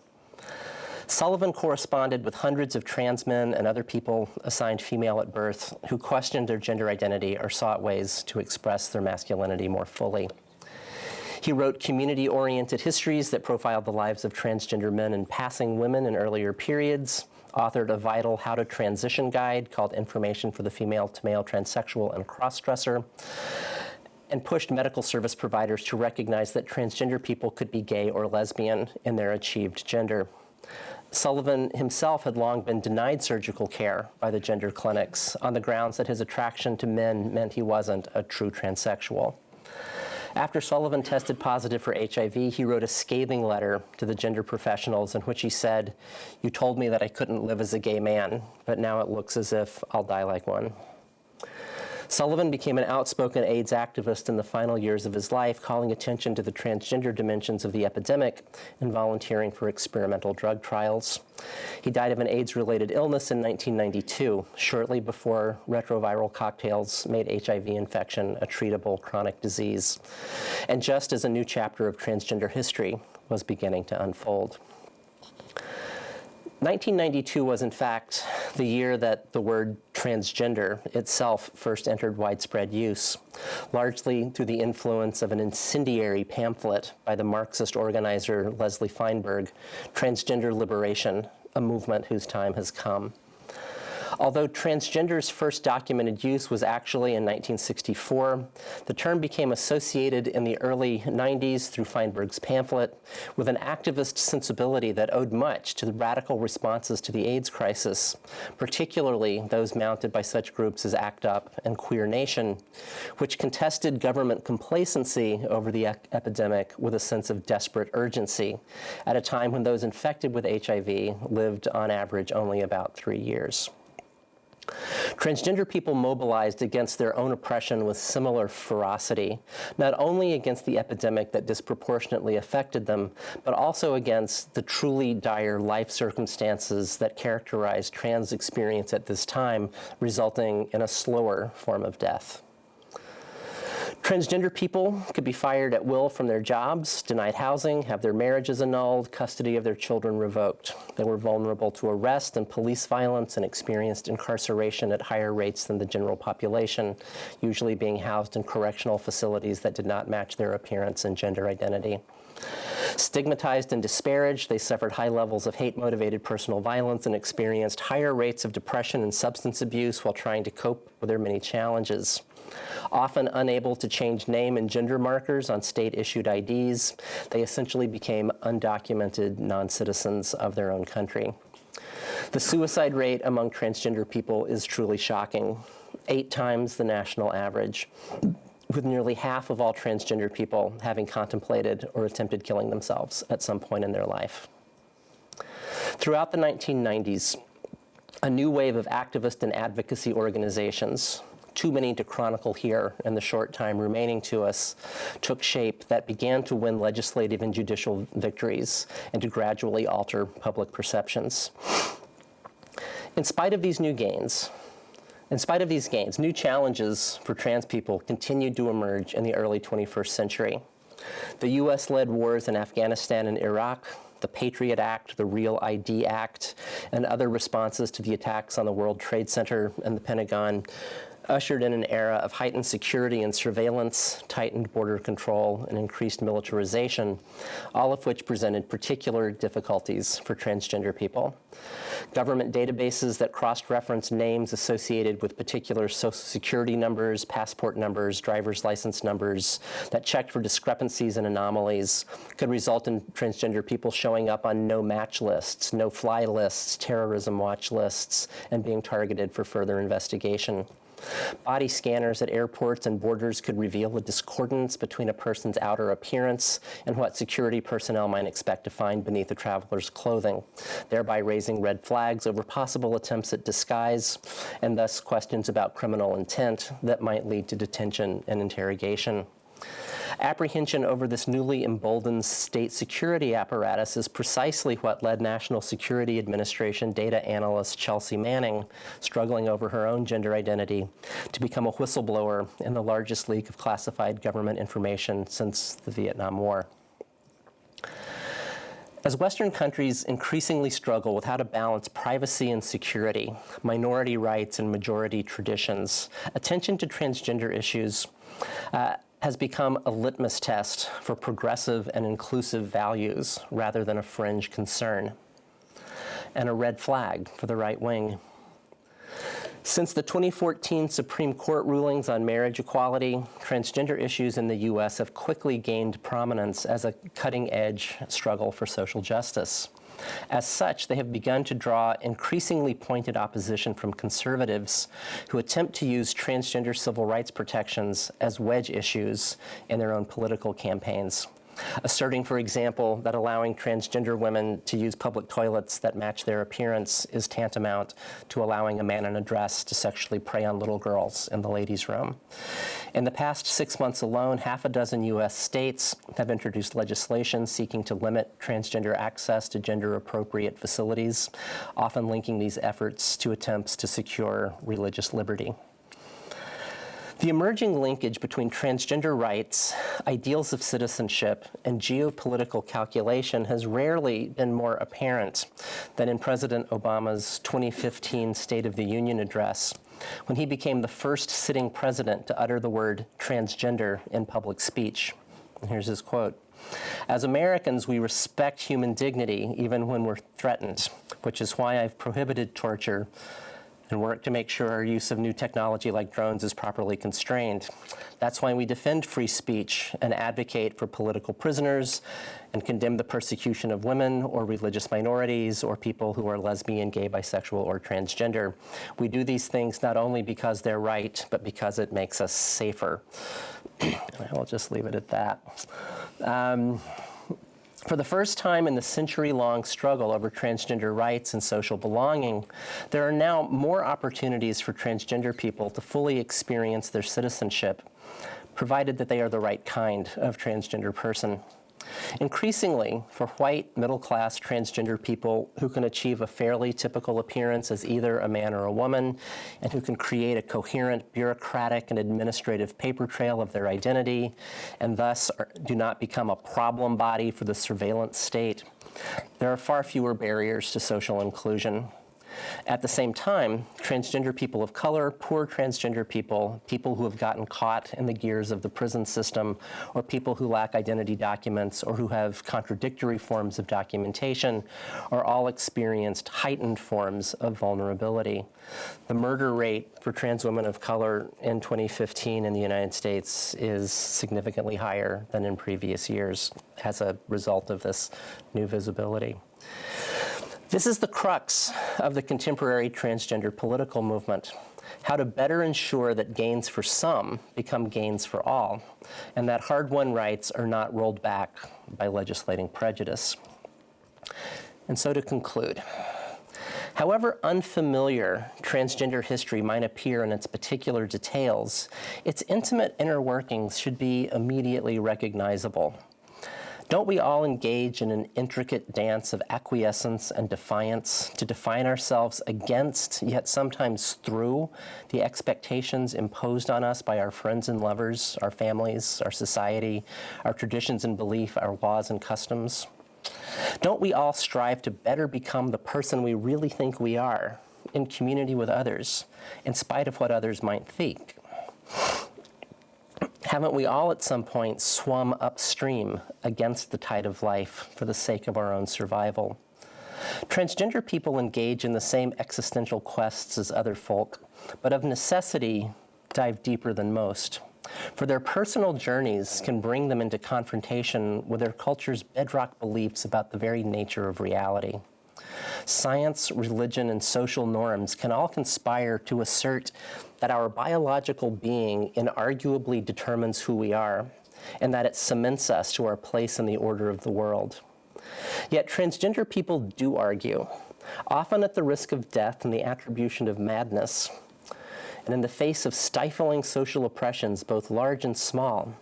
Sullivan corresponded with hundreds of trans men and other people assigned female at birth who questioned their gender identity or sought ways to express their masculinity more fully. He wrote community-oriented histories that profiled the lives of transgender men and passing women in earlier periods, authored a vital How to Transition guide called Information for the Female to Male Transsexual and Crossdresser, and pushed medical service providers to recognize that transgender people could be gay or lesbian in their achieved gender. Sullivan himself had long been denied surgical care by the gender clinics on the grounds that his attraction to men meant he wasn't a true transsexual. After Sullivan tested positive for HIV, he wrote a scathing letter to the gender professionals in which he said, "You told me that I couldn't live as a gay man, but now it looks as if I'll die like one." Sullivan became an outspoken AIDS activist in the final years of his life, calling attention to the transgender dimensions of the epidemic and volunteering for experimental drug trials. He died of an AIDS-related illness in 1992, shortly before retroviral cocktails made HIV infection a treatable chronic disease, and just as a new chapter of transgender history was beginning to unfold. 1992 was, in fact, the year that the word transgender itself first entered widespread use, largely through the influence of an incendiary pamphlet by the Marxist organizer Leslie Feinberg, Transgender Liberation, a movement whose time has come. Although transgender's first documented use was actually in 1964, the term became associated in the early 90s through Feinberg's pamphlet with an activist sensibility that owed much to the radical responses to the AIDS crisis, particularly those mounted by such groups as ACT UP and Queer Nation, which contested government complacency over the epidemic with a sense of desperate urgency at a time when those infected with HIV lived on average only about 3 years. Transgender people mobilized against their own oppression with similar ferocity, not only against the epidemic that disproportionately affected them, but also against the truly dire life circumstances that characterized trans experience at this time, resulting in a slower form of death. Transgender people could be fired at will from their jobs, denied housing, have their marriages annulled, custody of their children revoked. They were vulnerable to arrest and police violence and experienced incarceration at higher rates than the general population, usually being housed in correctional facilities that did not match their appearance and gender identity. Stigmatized and disparaged, they suffered high levels of hate-motivated personal violence and experienced higher rates of depression and substance abuse while trying to cope with their many challenges. Often unable to change name and gender markers on state-issued IDs, they essentially became undocumented non-citizens of their own country. The suicide rate among transgender people is truly shocking, 8 times the national average, with nearly half of all transgender people having contemplated or attempted killing themselves at some point in their life. Throughout the 1990s, a new wave of activist and advocacy organizations, too many to chronicle here in the short time remaining to us, took shape that began to win legislative and judicial victories and to gradually alter public perceptions. In spite of these gains, new challenges for trans people continued to emerge in the early 21st century. The US-led wars in Afghanistan and Iraq, the Patriot Act, the Real ID Act, and other responses to the attacks on the World Trade Center and the Pentagon ushered in an era of heightened security and surveillance, tightened border control, and increased militarization, all of which presented particular difficulties for transgender people. Government databases that cross-referenced names associated with particular social security numbers, passport numbers, driver's license numbers, that checked for discrepancies and anomalies could result in transgender people showing up on no-match lists, no-fly lists, terrorism watch lists, and being targeted for further investigation. Body scanners at airports and borders could reveal a discordance between a person's outer appearance and what security personnel might expect to find beneath a traveler's clothing, thereby raising red flags over possible attempts at disguise and thus questions about criminal intent that might lead to detention and interrogation. Apprehension over this newly emboldened state security apparatus is precisely what led National Security Administration data analyst Chelsea Manning, struggling over her own gender identity, to become a whistleblower in the largest leak of classified government information since the Vietnam War. As Western countries increasingly struggle with how to balance privacy and security, minority rights and majority traditions, attention to transgender issues has become a litmus test for progressive and inclusive values rather than a fringe concern, and a red flag for the right wing. Since the 2014 Supreme Court rulings on marriage equality, transgender issues in the U.S. have quickly gained prominence as a cutting-edge struggle for social justice. As such, they have begun to draw increasingly pointed opposition from conservatives who attempt to use transgender civil rights protections as wedge issues in their own political campaigns, asserting, for example, that allowing transgender women to use public toilets that match their appearance is tantamount to allowing a man in a dress to sexually prey on little girls in the ladies' room. In the past 6 months alone, half a dozen U.S. states have introduced legislation seeking to limit transgender access to gender-appropriate facilities, often linking these efforts to attempts to secure religious liberty. The emerging linkage between transgender rights, ideals of citizenship, and geopolitical calculation has rarely been more apparent than in President Obama's 2015 State of the Union address, when he became the first sitting president to utter the word transgender in public speech. And here's his quote. "As Americans, we respect human dignity even when we're threatened, which is why I've prohibited torture and work to make sure our use of new technology like drones is properly constrained. That's why we defend free speech and advocate for political prisoners and condemn the persecution of women or religious minorities or people who are lesbian, gay, bisexual, or transgender. We do these things not only because they're right, but because it makes us safer." And I will just leave it at that. For the first time in the century-long struggle over transgender rights and social belonging, there are now more opportunities for transgender people to fully experience their citizenship, provided that they are the right kind of transgender person. Increasingly, for white, middle-class transgender people who can achieve a fairly typical appearance as either a man or a woman, and who can create a coherent bureaucratic and administrative paper trail of their identity, and thus do not become a problem body for the surveillance state, there are far fewer barriers to social inclusion. At the same time, transgender people of color, poor transgender people, people who have gotten caught in the gears of the prison system, or people who lack identity documents or who have contradictory forms of documentation, are all experienced heightened forms of vulnerability. The murder rate for trans women of color in 2015 in the United States is significantly higher than in previous years as a result of this new visibility. This is the crux of the contemporary transgender political movement: how to better ensure that gains for some become gains for all, and that hard-won rights are not rolled back by legislating prejudice. And so to conclude, however unfamiliar transgender history might appear in its particular details, its intimate inner workings should be immediately recognizable. Don't we all engage in an intricate dance of acquiescence and defiance to define ourselves against, yet sometimes through, the expectations imposed on us by our friends and lovers, our families, our society, our traditions and belief, our laws and customs? Don't we all strive to better become the person we really think we are, in community with others, in spite of what others might think? Haven't we all at some point swum upstream against the tide of life for the sake of our own survival? Transgender people engage in the same existential quests as other folk, but of necessity dive deeper than most. For their personal journeys can bring them into confrontation with their culture's bedrock beliefs about the very nature of reality. Science, religion, and social norms can all conspire to assert that our biological being inarguably determines who we are, and that it cements us to our place in the order of the world. Yet transgender people do argue, often at the risk of death and the attribution of madness, and in the face of stifling social oppressions, both large and small,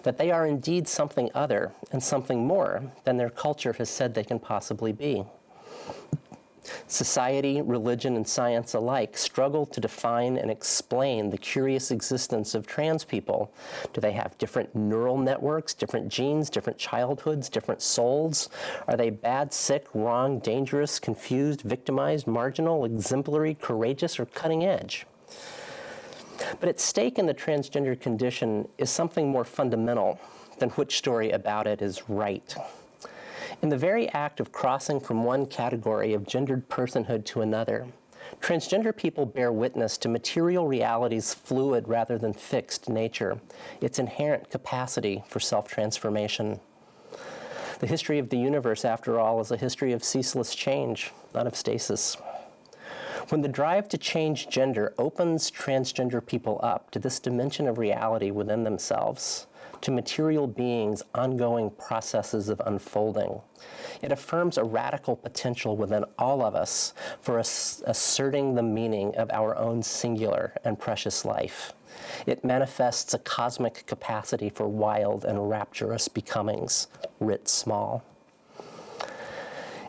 that they are indeed something other and something more than their culture has said they can possibly be. Society, religion, and science alike struggle to define and explain the curious existence of trans people. Do they have different neural networks, different genes, different childhoods, different souls? Are they bad, sick, wrong, dangerous, confused, victimized, marginal, exemplary, courageous, or cutting edge? But at stake in the transgender condition is something more fundamental than which story about it is right. In the very act of crossing from one category of gendered personhood to another, Transgender people bear witness to material reality's fluid rather than fixed nature, its inherent capacity for self-transformation. The history of the universe, after all, is a history of ceaseless change, not of stasis. When the drive to change gender opens transgender people up to this dimension of reality within themselves, to material beings' ongoing processes of unfolding, it affirms a radical potential within all of us for asserting the meaning of our own singular and precious life. It manifests a cosmic capacity for wild and rapturous becomings, writ small.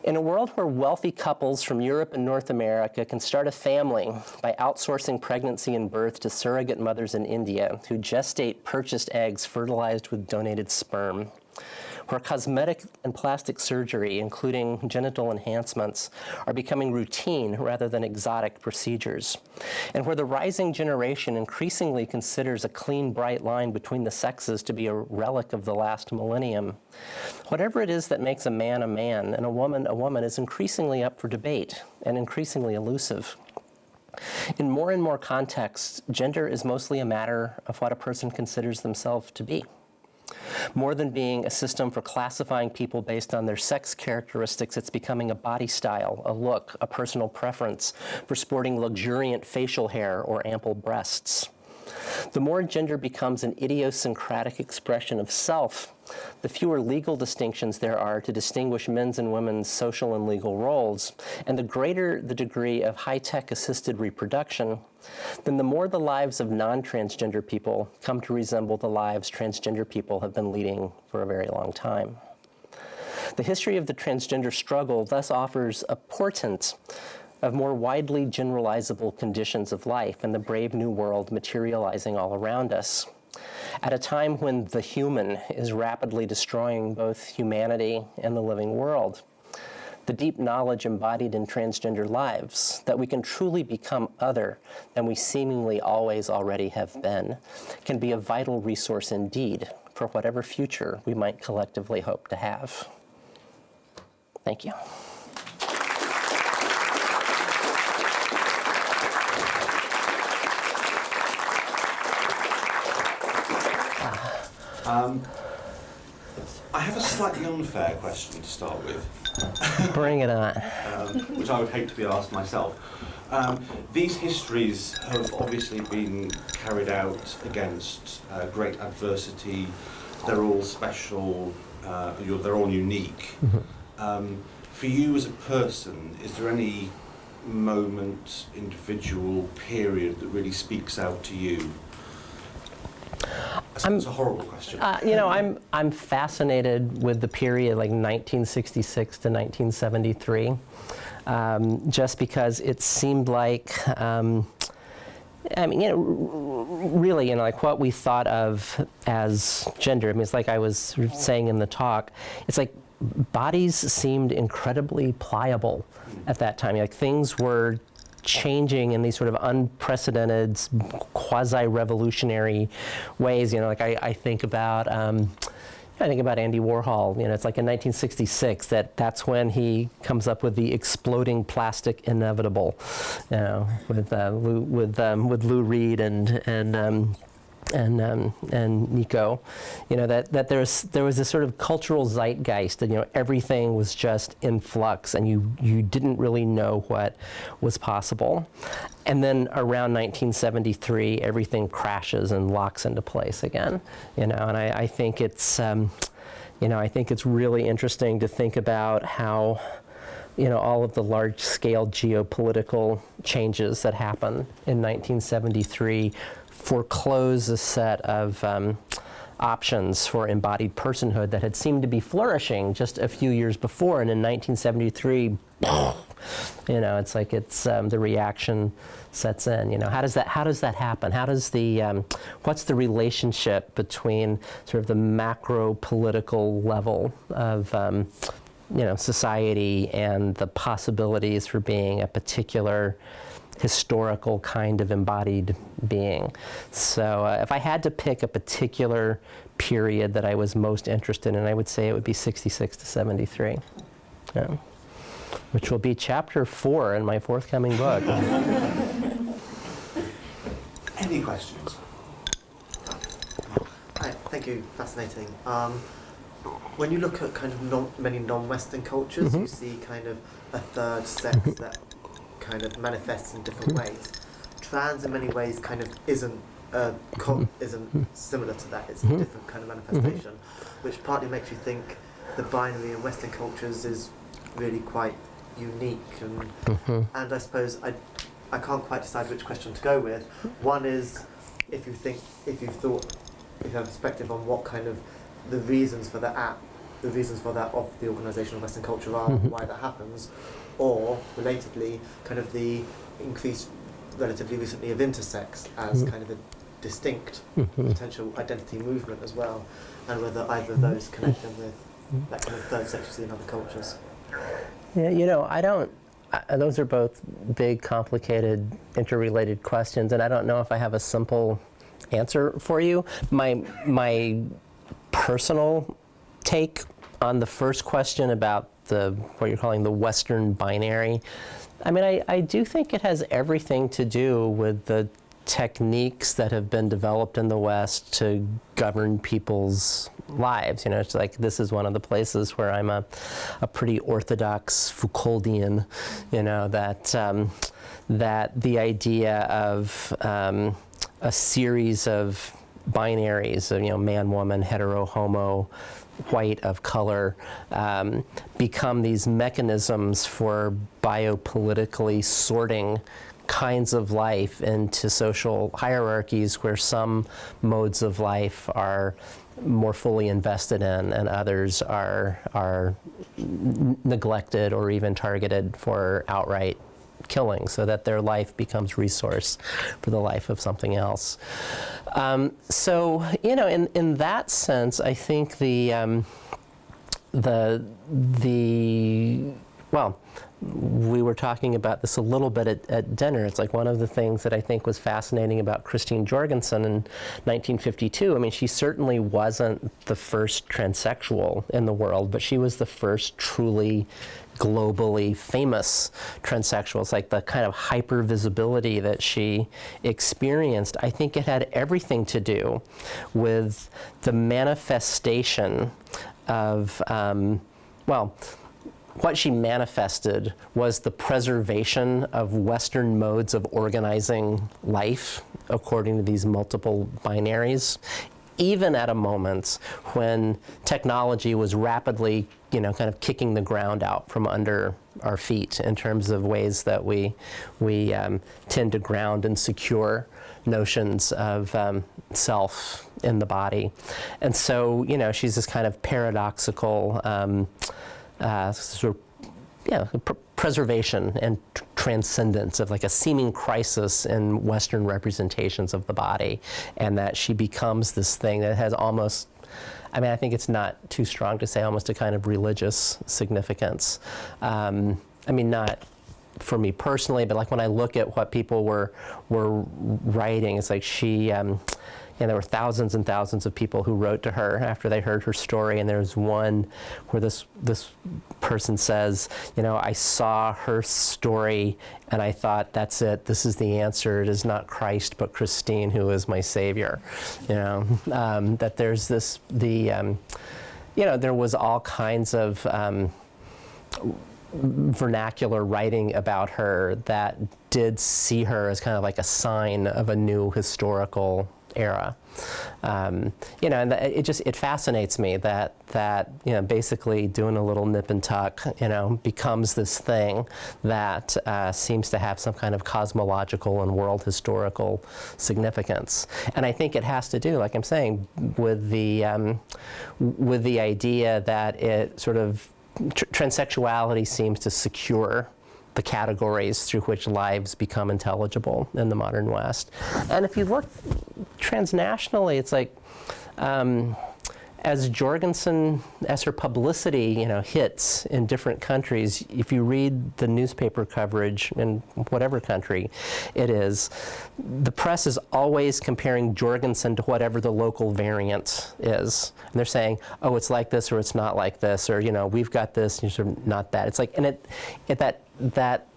In a world where wealthy couples from Europe and North America can start a family by outsourcing pregnancy and birth to surrogate mothers in India who gestate purchased eggs fertilized with donated sperm, where cosmetic and plastic surgery, including genital enhancements, are becoming routine rather than exotic procedures, and where the rising generation increasingly considers a clean, bright line between the sexes to be a relic of the last millennium, whatever it is that makes a man and a woman is increasingly up for debate and increasingly elusive. In more and more contexts, gender is mostly a matter of what a person considers themselves to be. More than being a system for classifying people based on their sex characteristics, it's becoming a body style, a look, a personal preference for sporting luxuriant facial hair or ample breasts. The more gender becomes an idiosyncratic expression of self, the fewer legal distinctions there are to distinguish men's and women's social and legal roles, and the greater the degree of high-tech assisted reproduction, then the more the lives of non-transgender people come to resemble the lives transgender people have been leading for a very long time. The history of the transgender struggle thus offers a portent of more widely generalizable conditions of life in the brave new world materializing all around us. At a time when the human is rapidly destroying both humanity and the living world, the deep knowledge embodied in transgender lives that we can truly become other than we seemingly always already have been can be a vital resource indeed for whatever future we might collectively hope to have. Thank you. I have a slightly unfair question to start with. Bring it on. Which I would hate to be asked myself. These histories have obviously been carried out against great adversity. They're all special, they're all unique. Mm-hmm. For you as a person, is there any moment, individual, period that really speaks out to you? It's a horrible question. I'm fascinated with the period like 1966 to 1973, just because it seemed like, really, like what we thought of as gender. I mean, it's like I was saying in the talk. It's like bodies seemed incredibly pliable at that time. Like things were changing in these sort of unprecedented, quasi-revolutionary ways. I think about Andy Warhol. It's like in 1966 that's when he comes up with the exploding plastic inevitable. With Lou Reed and Nico, that there was this sort of cultural zeitgeist that everything was just in flux and you didn't really know what was possible. And then around 1973, everything crashes and locks into place again. And I think it's I think it's really interesting to think about how all of the large-scale geopolitical changes that happened in 1973 foreclose a set of options for embodied personhood that had seemed to be flourishing just a few years before, and in 1973, it's like the reaction sets in. How does that happen? How does what's the relationship between sort of the macro political level of society and the possibilities for being a particular historical kind of embodied being? So if I had to pick a particular period that I was most interested in, I would say it would be 66 to 73. Yeah. which will be chapter 4 in my forthcoming book. Any questions? Hi, thank you. Fascinating. When you look at kind of many non-Western cultures, you see kind of a third sex that kind of manifests in different ways. Trans, in many ways, kind of isn't similar to that. It's a different kind of manifestation, which partly makes you think the binary in Western cultures is really quite unique. And I suppose I can't quite decide which question to go with. One is, if you have a perspective on what kind of the reasons for that of the organisation of Western culture are, why that happens, or relatedly, kind of the increase relatively recently of intersex as kind of a distinct potential identity movement as well, and whether either of those connect them with that kind of third sex you see in other cultures. Yeah, I don't. Those are both big, complicated, interrelated questions, and I don't know if I have a simple answer for you. My personal take on the first question about what you're calling the Western binary, I mean, I do think it has everything to do with the techniques that have been developed in the West to govern people's lives. It's like this is one of the places where I'm a pretty orthodox Foucauldian, that the idea of a series of binaries, man, woman, hetero, homo, white, of color, become these mechanisms for biopolitically sorting kinds of life into social hierarchies where some modes of life are more fully invested in and others are neglected or even targeted for outright killing, so that their life becomes resource for the life of something else. So, in that sense, I think well, we were talking about this a little bit at dinner. It's like one of the things that I think was fascinating about Christine Jorgensen in 1952. I mean, she certainly wasn't the first transsexual in the world, but she was the first truly globally famous transsexual. It's like the kind of hyper visibility that she experienced. I think it had everything to do with the manifestation of, what she manifested was the preservation of Western modes of organizing life according to these multiple binaries, even at a moment when technology was rapidly, kind of kicking the ground out from under our feet in terms of ways that we tend to ground and secure notions of self in the body. And so, she's this kind of paradoxical preservation and transcendence of like a seeming crisis in Western representations of the body, and that she becomes this thing that has almost, I think it's not too strong to say, almost a kind of religious significance. Not for me personally, but like when I look at what people were writing, it's like she, there were thousands and thousands of people who wrote to her after they heard her story, and there's one where this person says, I saw her story and I thought, that's it, this is the answer. It is not Christ, but Christine who is my savior. That there's this, there was all kinds of vernacular writing about her that did see her as kind of like a sign of a new historical era. And it fascinates me that basically doing a little nip and tuck, becomes this thing that seems to have some kind of cosmological and world historical significance. And I think it has to do, like I'm saying, with the idea that it sort of transsexuality seems to secure the categories through which lives become intelligible in the modern West. And if you look transnationally, it's like, as Jorgensen, as her publicity, hits in different countries, if you read the newspaper coverage in whatever country it is, the press is always comparing Jorgensen to whatever the local variant is. And they're saying, oh, it's like this or it's not like this, or, we've got this and you're sort of not that. It's like, and that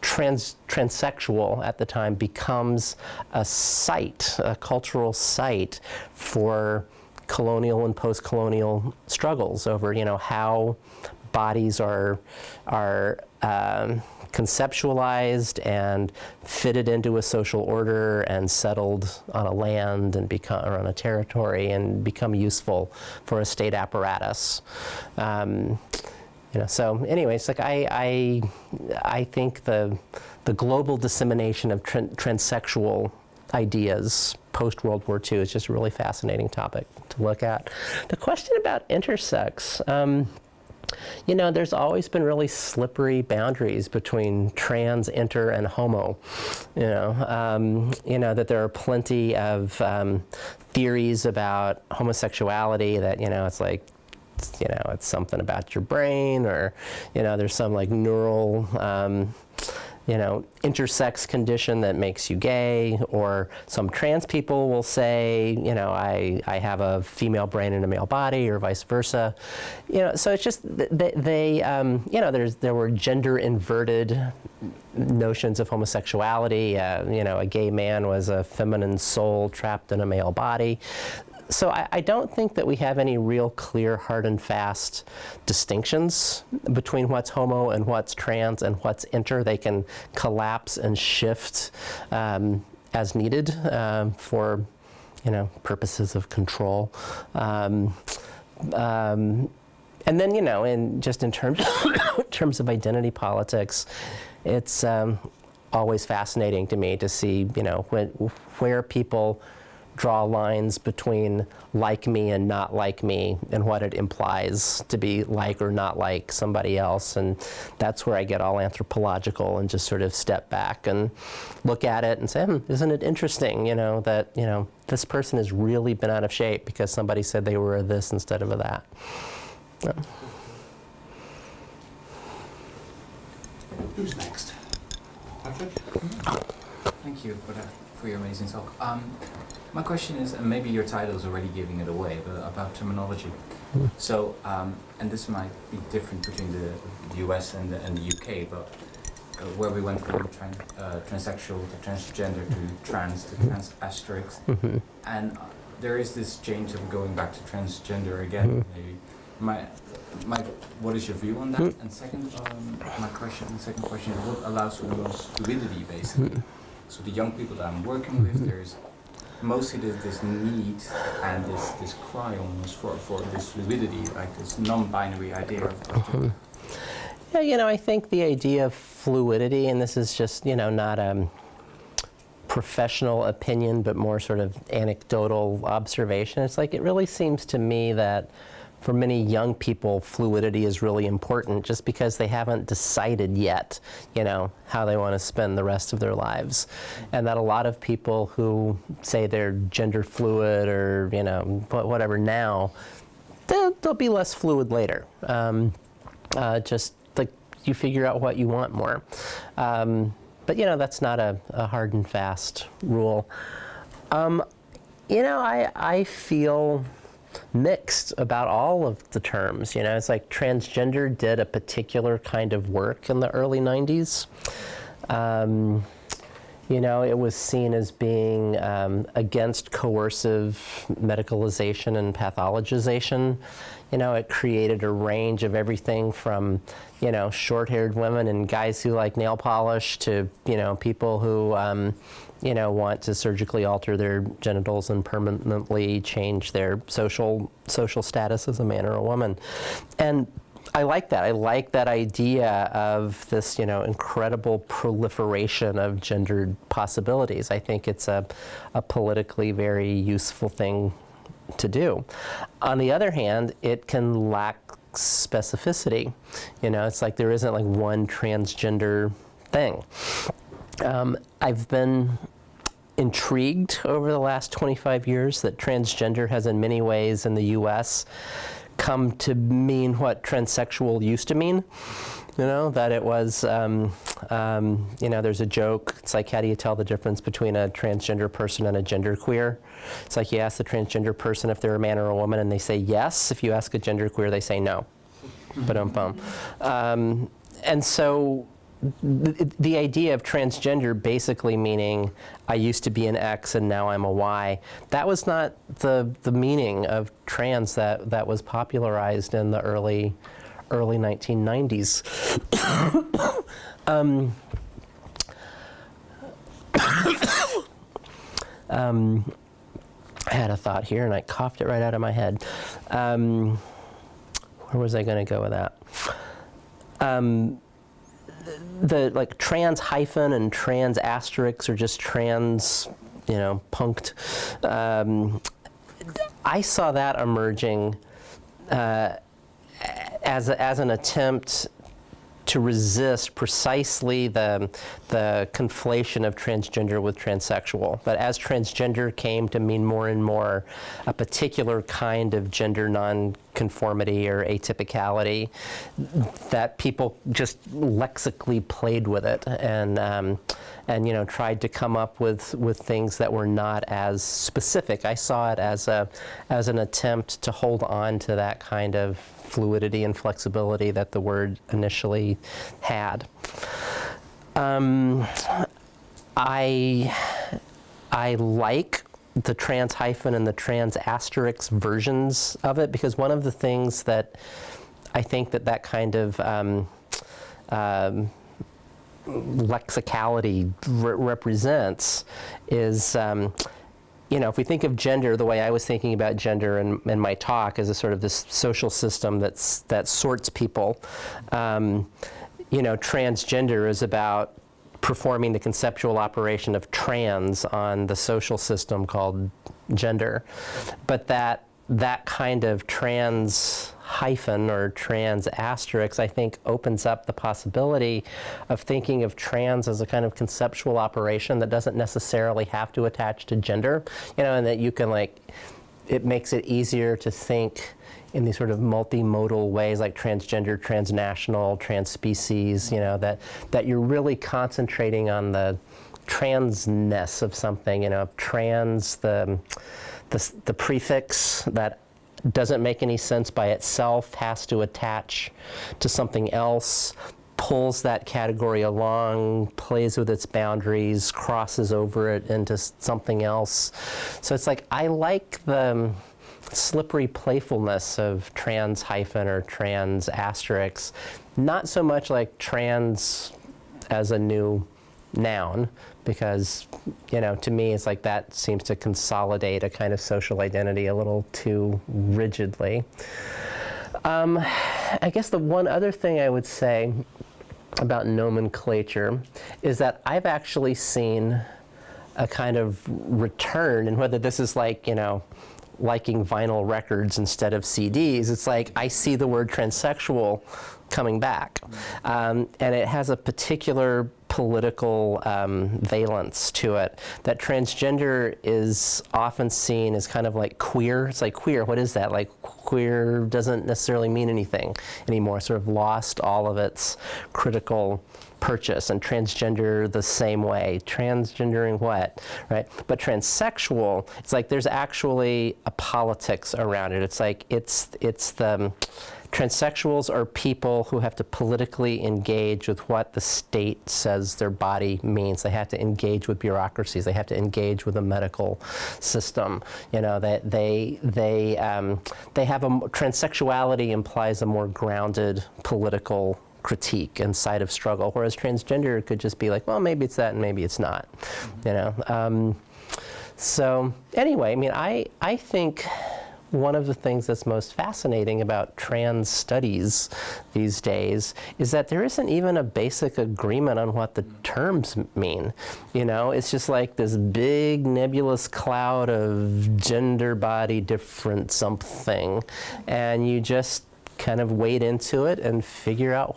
transsexual at the time becomes a site, a cultural site for colonial and post-colonial struggles over, how bodies are conceptualized and fitted into a social order and settled on a land and or on a territory and become useful for a state apparatus. So anyways, like I think the global dissemination of transsexual ideas post-World War II is just a really fascinating topic to look at. The question about intersex, there's always been really slippery boundaries between trans, inter, and homo. That there are plenty of theories about homosexuality that, it's like, it's something about your brain, or, there's some like neural, intersex condition that makes you gay, or some trans people will say, I have a female brain and a male body, or vice versa. So it's just, there were gender inverted notions of homosexuality. A gay man was a feminine soul trapped in a male body. So I don't think that we have any real clear, hard and fast distinctions between what's homo and what's trans and what's inter. They can collapse and shift as needed for, purposes of control. And then, in terms of identity politics, it's always fascinating to me to see, where people draw lines between like me and not like me, and what it implies to be like or not like somebody else. And that's where I get all anthropological and just sort of step back and look at it and say, isn't it interesting, that, this person has really been out of shape because somebody said they were a this instead of a that. Yeah. Who's next? Patrick? Thank you for your amazing talk. My question is, and maybe your title is already giving it away, but about terminology. So, and this might be different between the US and the UK, but where we went from transsexual to transgender to trans to trans asterisk, and there is this change of going back to transgender again. Maybe what is your view on that? And second question is, what allows for the most fluidity, basically? So the young people that I'm working with, there's mostly this need and this cry almost for this fluidity, like this non-binary idea of Yeah, I think the idea of fluidity, and this is just, not a professional opinion, but more sort of anecdotal observation. It's like, it really seems to me that for many young people, fluidity is really important just because they haven't decided yet, how they want to spend the rest of their lives. And that a lot of people who say they're gender fluid or, whatever now, they'll be less fluid later. Just like you figure out what you want more. But, that's not a hard and fast rule. I feel mixed about all of the terms. It's like transgender did a particular kind of work in the early 90s. It was seen as being against coercive medicalization and pathologization. It created a range of everything from, short-haired women and guys who like nail polish to, people who, want to surgically alter their genitals and permanently change their social status as a man or a woman. And I like that. I like that idea of this, incredible proliferation of gendered possibilities. I think it's a politically very useful thing to do. On the other hand, it can lack specificity. It's like there isn't like one transgender thing. I've been intrigued over the last 25 years that transgender has in many ways in the US come to mean what transsexual used to mean. You know, that it was, you know, there's a joke. It's like, how do you tell the difference between a transgender person and a genderqueer? It's like you ask the transgender person if they're a man or a woman, and they say yes. If you ask a genderqueer, they say no. Ba-dum-bum. And so the idea of transgender basically meaning I used to be an X and now I'm a Y, that was not the meaning of trans that was popularized in the early 1990s. I had a thought here and I coughed it right out of my head. Where was I going to go with that? The like trans hyphen and trans asterisks are just trans, you know, punked. I saw that emerging as an attempt to resist precisely the conflation of transgender with transsexual. But as transgender came to mean more and more a particular kind of gender nonconformity or atypicality, that people just lexically played with it and you know, tried to come up with things that were not as specific. I saw it as an attempt to hold on to that kind of fluidity and flexibility that the word initially had. I like the trans hyphen and the trans asterisk versions of it, because one of the things that I think that kind of lexicality represents is, you know, if we think of gender, the way I was thinking about gender in my talk as a sort of this social system that sorts people, you know, transgender is about performing the conceptual operation of trans on the social system called gender. But that kind of trans hyphen or trans asterisk, I think, opens up the possibility of thinking of trans as a kind of conceptual operation that doesn't necessarily have to attach to gender, you know, and that you can, like, it makes it easier to think in these sort of multimodal ways, like transgender, transnational, transspecies, you know, that you're really concentrating on the transness of something, you know, trans, the prefix that doesn't make any sense by itself, has to attach to something else, pulls that category along, plays with its boundaries, crosses over it into something else. So it's like, I like the slippery playfulness of trans hyphen or trans asterisk, not so much like trans as a new noun, because, you know, to me it's like that seems to consolidate a kind of social identity a little too rigidly. I guess the one other thing I would say about nomenclature is that I've actually seen a kind of return, and whether this is like, you know, liking vinyl records instead of CDs, it's like I see the word transsexual coming back. And it has a particular political valence to it, that transgender is often seen as kind of like queer. It's like, queer, what is that? Like, queer doesn't necessarily mean anything anymore, sort of lost all of its critical purchase. And transgender the same way. Transgendering what, right? But transsexual, it's like there's actually a politics around it. It's like, it's the transsexuals are people who have to politically engage with what the state says their body means. They have to engage with bureaucracies. They have to engage with the medical system. You know, that they have transsexuality implies a more grounded political critique and side of struggle, whereas transgender could just be like, well, maybe it's that and maybe it's not. You know. So anyway, I mean, I think one of the things that's most fascinating about trans studies these days is that there isn't even a basic agreement on what the terms mean. You know, it's just like this big nebulous cloud of gender body different something, and you just kind of wade into it and figure out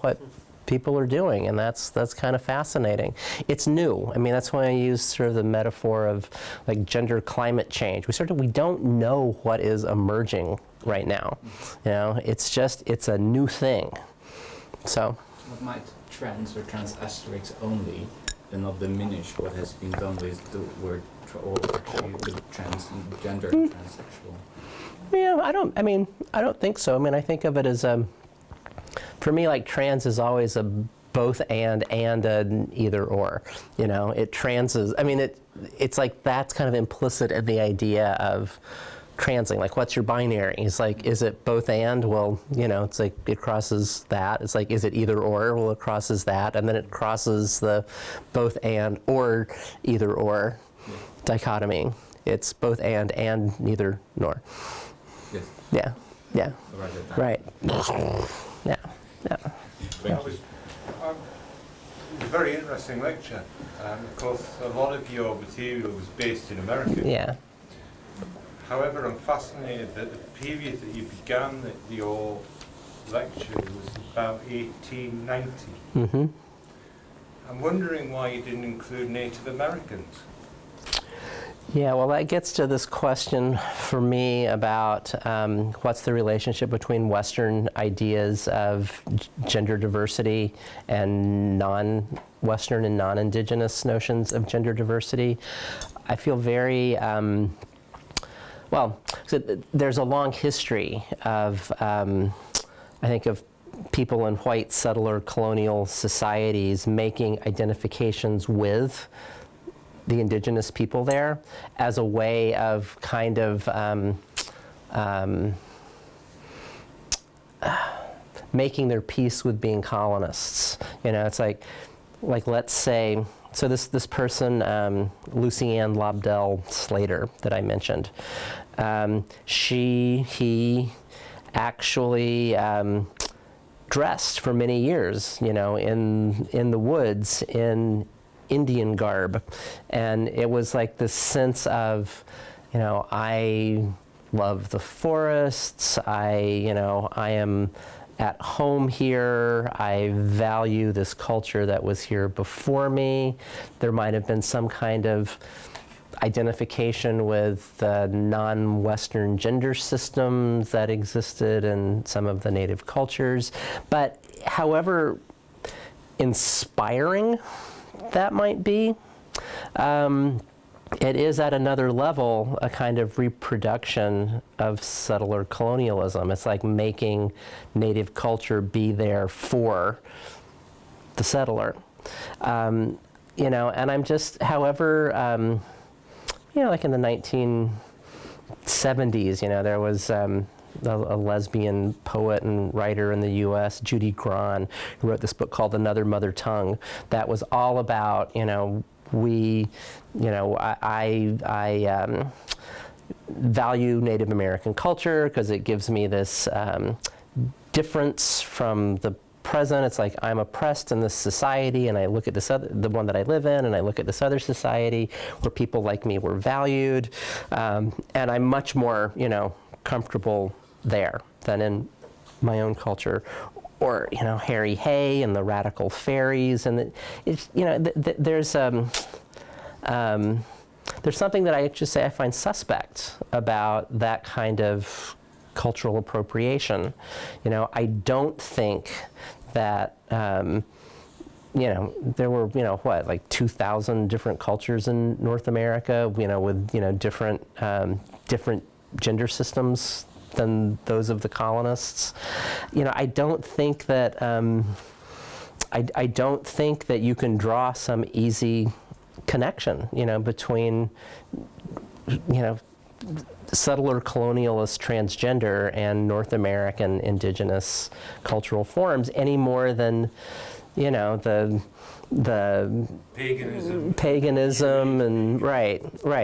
people are doing, and that's kind of fascinating. It's new. I mean, that's why I use sort of the metaphor of like gender climate change. We don't know what is emerging right now. You know, it's a new thing. So. What might trans or trans asterisk only and not diminish what has been done with the word or actually with transgender and transsexual? Yeah, I don't think so. I mean, I think of it as for me, like trans is always a both and an either or. You know, it transes. I mean, it's like that's kind of implicit in the idea of transing. Like, what's your binary? It's like, is it both and? Well, you know, it's like it crosses that. It's like, is it either or? Well, it crosses that, and then it crosses the both and or either or dichotomy. It's both and neither nor. Yes. Yeah. Yeah. Right. Yeah. Yeah. That was a very interesting lecture. Of course, a lot of your material was based in America. Yeah. However, I'm fascinated that the period that you began your lecture was about 1890. Mm-hmm. I'm wondering why you didn't include Native Americans. Yeah, well, that gets to this question for me about what's the relationship between Western ideas of gender diversity and non-Western and non-Indigenous notions of gender diversity. I feel very, so there's a long history of, I think, of people in white settler colonial societies making identifications with the indigenous people there as a way of kind of making their peace with being colonists. You know, it's like let's say, so this person, Lucy Ann Lobdell Slater that I mentioned, he actually dressed for many years, you know, in the woods in Indian garb, and it was like this sense of, you know, I love the forests, I am at home here, I value this culture that was here before me. There might have been some kind of identification with the non-Western gender systems that existed in some of the native cultures, but however inspiring that might be, it is at another level a kind of reproduction of settler colonialism. It's like making native culture be there for the settler. You know, and I'm just, however, you know, like in the 1970s, you know, there was a lesbian poet and writer in the U.S., Judy Grahn, who wrote this book called Another Mother Tongue, that was all about, you know, I value Native American culture because it gives me this difference from the present. It's like I'm oppressed in this society, and I look at the one that I live in, and I look at this other society where people like me were valued, and I'm much more, you know, comfortable there than in my own culture. Or, you know, Harry Hay and the Radical Fairies, and it's, you know, there's something that I just say I find suspect about that kind of cultural appropriation. You know, I don't think that, you know, there were, you know, what, like 2,000 different cultures in North America, you know, with, you know, different gender systems than those of the colonists. You know, I don't think that I don't think that you can draw some easy connection, you know, between, you know, settler colonialist transgender and North American indigenous cultural forms any more than, you know, the paganism and right,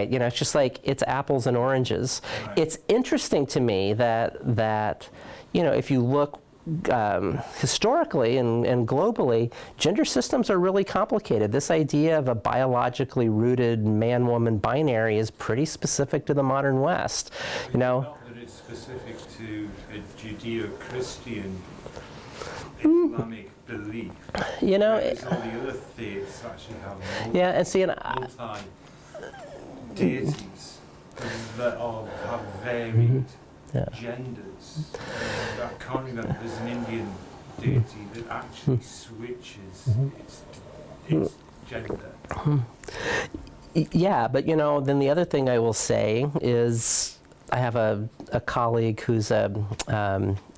you know, it's just like it's apples and oranges. Right. It's interesting to me that you know, if you look historically and globally, gender systems are really complicated. This idea of a biologically rooted man-woman binary is pretty specific to the modern West. You know, not that it's specific to a Judeo-Christian Islamic belief. You know, Whereas all the other faiths actually have yeah, and see, and multi-deities that all have varied yeah. genders. I can't remember, there's an Indian deity that actually switches its gender. Yeah, but you know, then the other thing I will say is I have a colleague who's a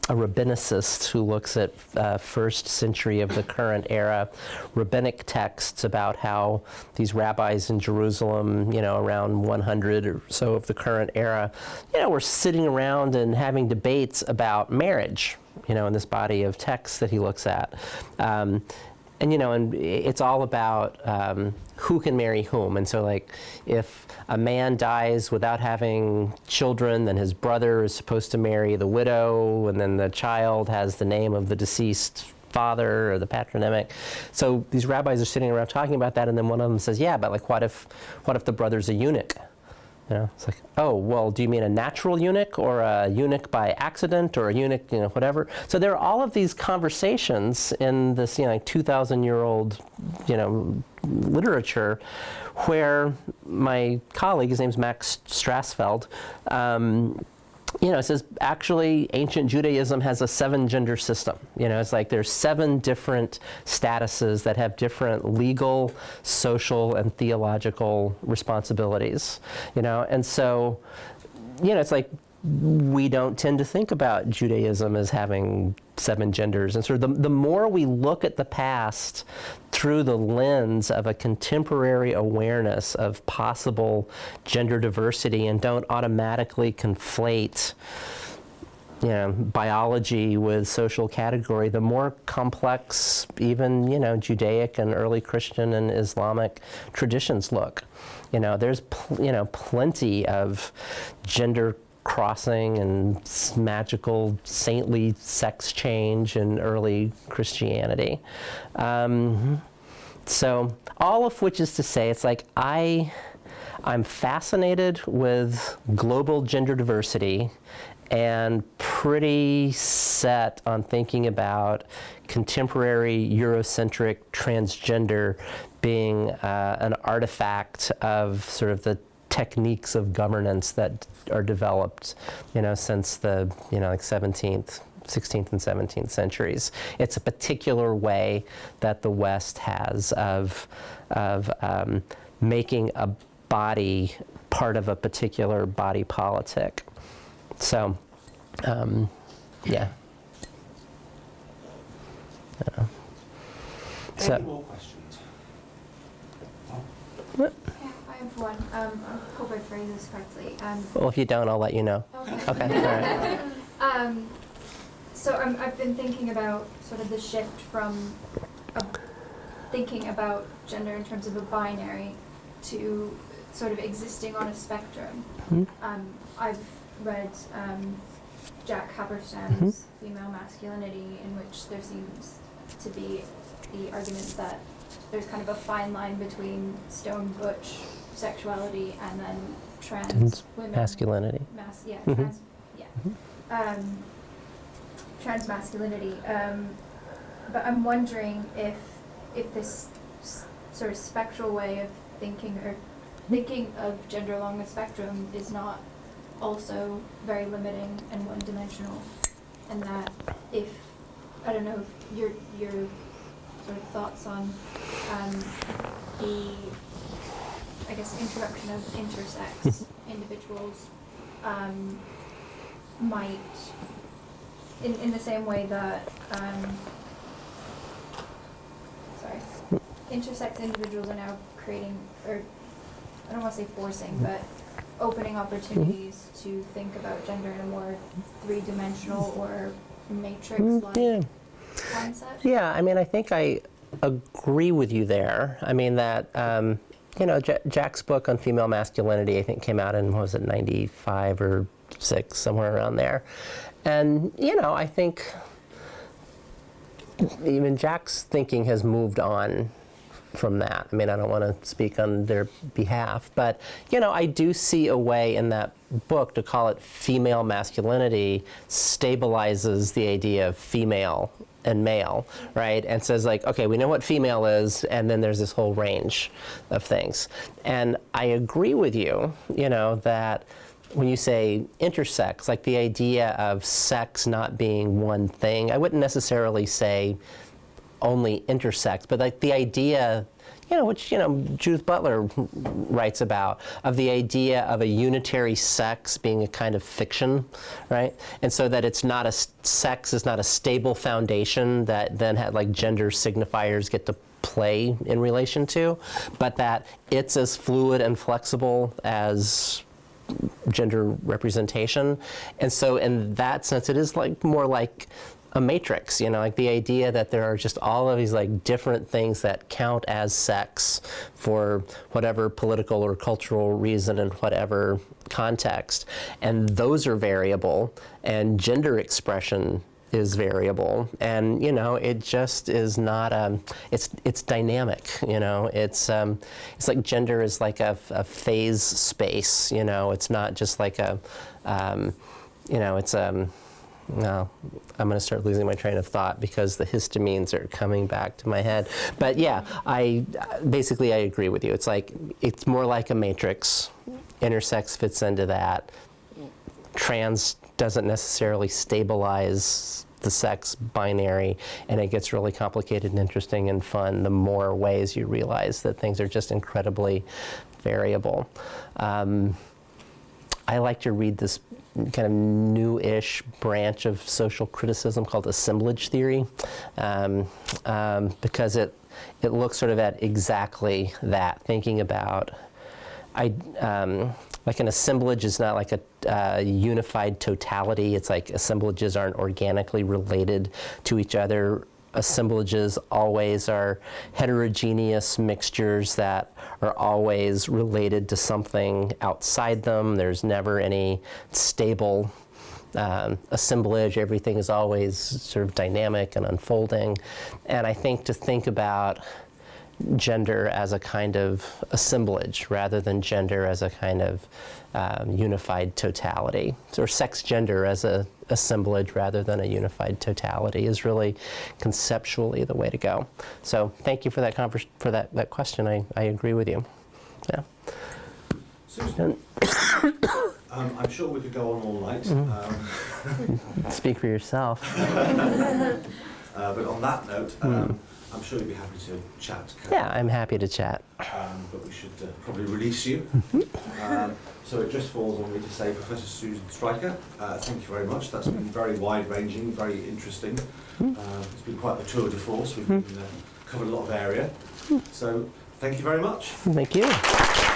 rabbinicist who looks at first century of the current era rabbinic texts about how these rabbis in Jerusalem, you know, around 100 or so of the current era, you know, were sitting around and having debates about marriage, you know, in this body of texts that he looks at. And you know, and it's all about who can marry whom. And so, like, if a man dies without having children, then his brother is supposed to marry the widow, and then the child has the name of the deceased father or the patronymic. So these rabbis are sitting around talking about that, and then one of them says, "Yeah, but like, what if the brother's a eunuch?" You know, it's like, oh, well, do you mean a natural eunuch or a eunuch by accident or a eunuch, you know, whatever? So there are all of these conversations in this, you know, like 2,000-year-old, you know, literature where my colleague, his name's Max Strassfeld, you know, it says actually ancient Judaism has a 7-gender system. You know, it's like there's 7 different statuses that have different legal, social, and theological responsibilities. You know, and so, you know, it's like we don't tend to think about Judaism as having 7 genders. And sort of the more we look at the past through the lens of a contemporary awareness of possible gender diversity and don't automatically conflate, you know, biology with social category, the more complex even, you know, Judaic and early Christian and Islamic traditions look. You know, there's, you know, plenty of gender crossing and magical saintly sex change in early Christianity. So all of which is to say, it's like I'm fascinated with global gender diversity and pretty set on thinking about contemporary Eurocentric transgender being an artifact of sort of the techniques of governance that are developed, you know, since the, you know, like 16th and 17th centuries. It's a particular way that the West has of making a body part of a particular body politic. So, yeah. So, Any more questions? Yeah, I have one. I hope I phrase this correctly. well, if you don't, I'll let you know. Okay. Okay, all right. So I've been thinking about sort of the shift from thinking about gender in terms of a binary to sort of existing on a spectrum. Mm-hmm. I've read Jack Haberstein's Female Masculinity, in which there seems to be the argument that there's kind of a fine line between stone butch sexuality and then trans women. Masculinity. Trans masculinity. But I'm wondering if this sort of spectral way of thinking or thinking of gender along the spectrum is not also very limiting and one-dimensional, and that if, I don't know, if your sort of thoughts on the, I guess, introduction of intersex individuals might, in the same way that, intersex individuals are now creating, or I don't want to say forcing, but opening opportunities to think about gender in a more three-dimensional or matrix-like concept. Yeah, I mean, I think I agree with you there. I mean that, you know, Jack's book on female masculinity, I think, came out in, what was it, 95 or 6, somewhere around there. And, you know, I think even Jack's thinking has moved on from that. I mean, I don't want to speak on their behalf, but, you know, I do see a way in that book to call it female masculinity stabilizes the idea of female and male, right? And says like, okay, we know what female is, and then there's this whole range of things. And I agree with you, you know, that when you say intersex, like the idea of sex not being one thing, I wouldn't necessarily say only intersex, but like the idea, you know, which, you know, Judith Butler writes about, of the idea of a unitary sex being a kind of fiction, right? And so that it's not sex is not a stable foundation that then had like gender signifiers get to play in relation to, but that it's as fluid and flexible as gender representation. And so in that sense, it is like more like a matrix, you know, like the idea that there are just all of these like different things that count as sex for whatever political or cultural reason and whatever context. And those are variable, and gender expression is variable, and you know, it just is not it's dynamic, you know. It's like gender is like a phase space, you know. It's not just like a you know, it's no, I'm going to start losing my train of thought because the histamines are coming back to my head. But yeah, I agree with you. It's like, it's more like a matrix. Intersex fits into that. Trans doesn't necessarily stabilize the sex binary, and it gets really complicated and interesting and fun the more ways you realize that things are just incredibly variable. I like to read this kind of new-ish branch of social criticism called assemblage theory, because it looks sort of at exactly that, thinking about, like an assemblage is not like a unified totality. It's like assemblages aren't organically related to each other. Assemblages always are heterogeneous mixtures that are always related to something outside them. There's never any stable assemblage. Everything is always sort of dynamic and unfolding. And I think to think about gender as a kind of assemblage rather than gender as a kind of unified totality, or sex gender as a assemblage rather than a unified totality is really conceptually the way to go. So thank you for that that question. I agree with you. Yeah. Susan, I'm sure we could go on all night. Speak for yourself. But on that note, I'm sure you'd be happy to chat. Yeah, I'm happy to chat. But we should probably release you. So it just falls on me to say, Professor Susan Stryker, thank you very much. That's been very wide-ranging, very interesting. It's been quite the tour de force. We've covered a lot of area. So thank you very much. Thank you.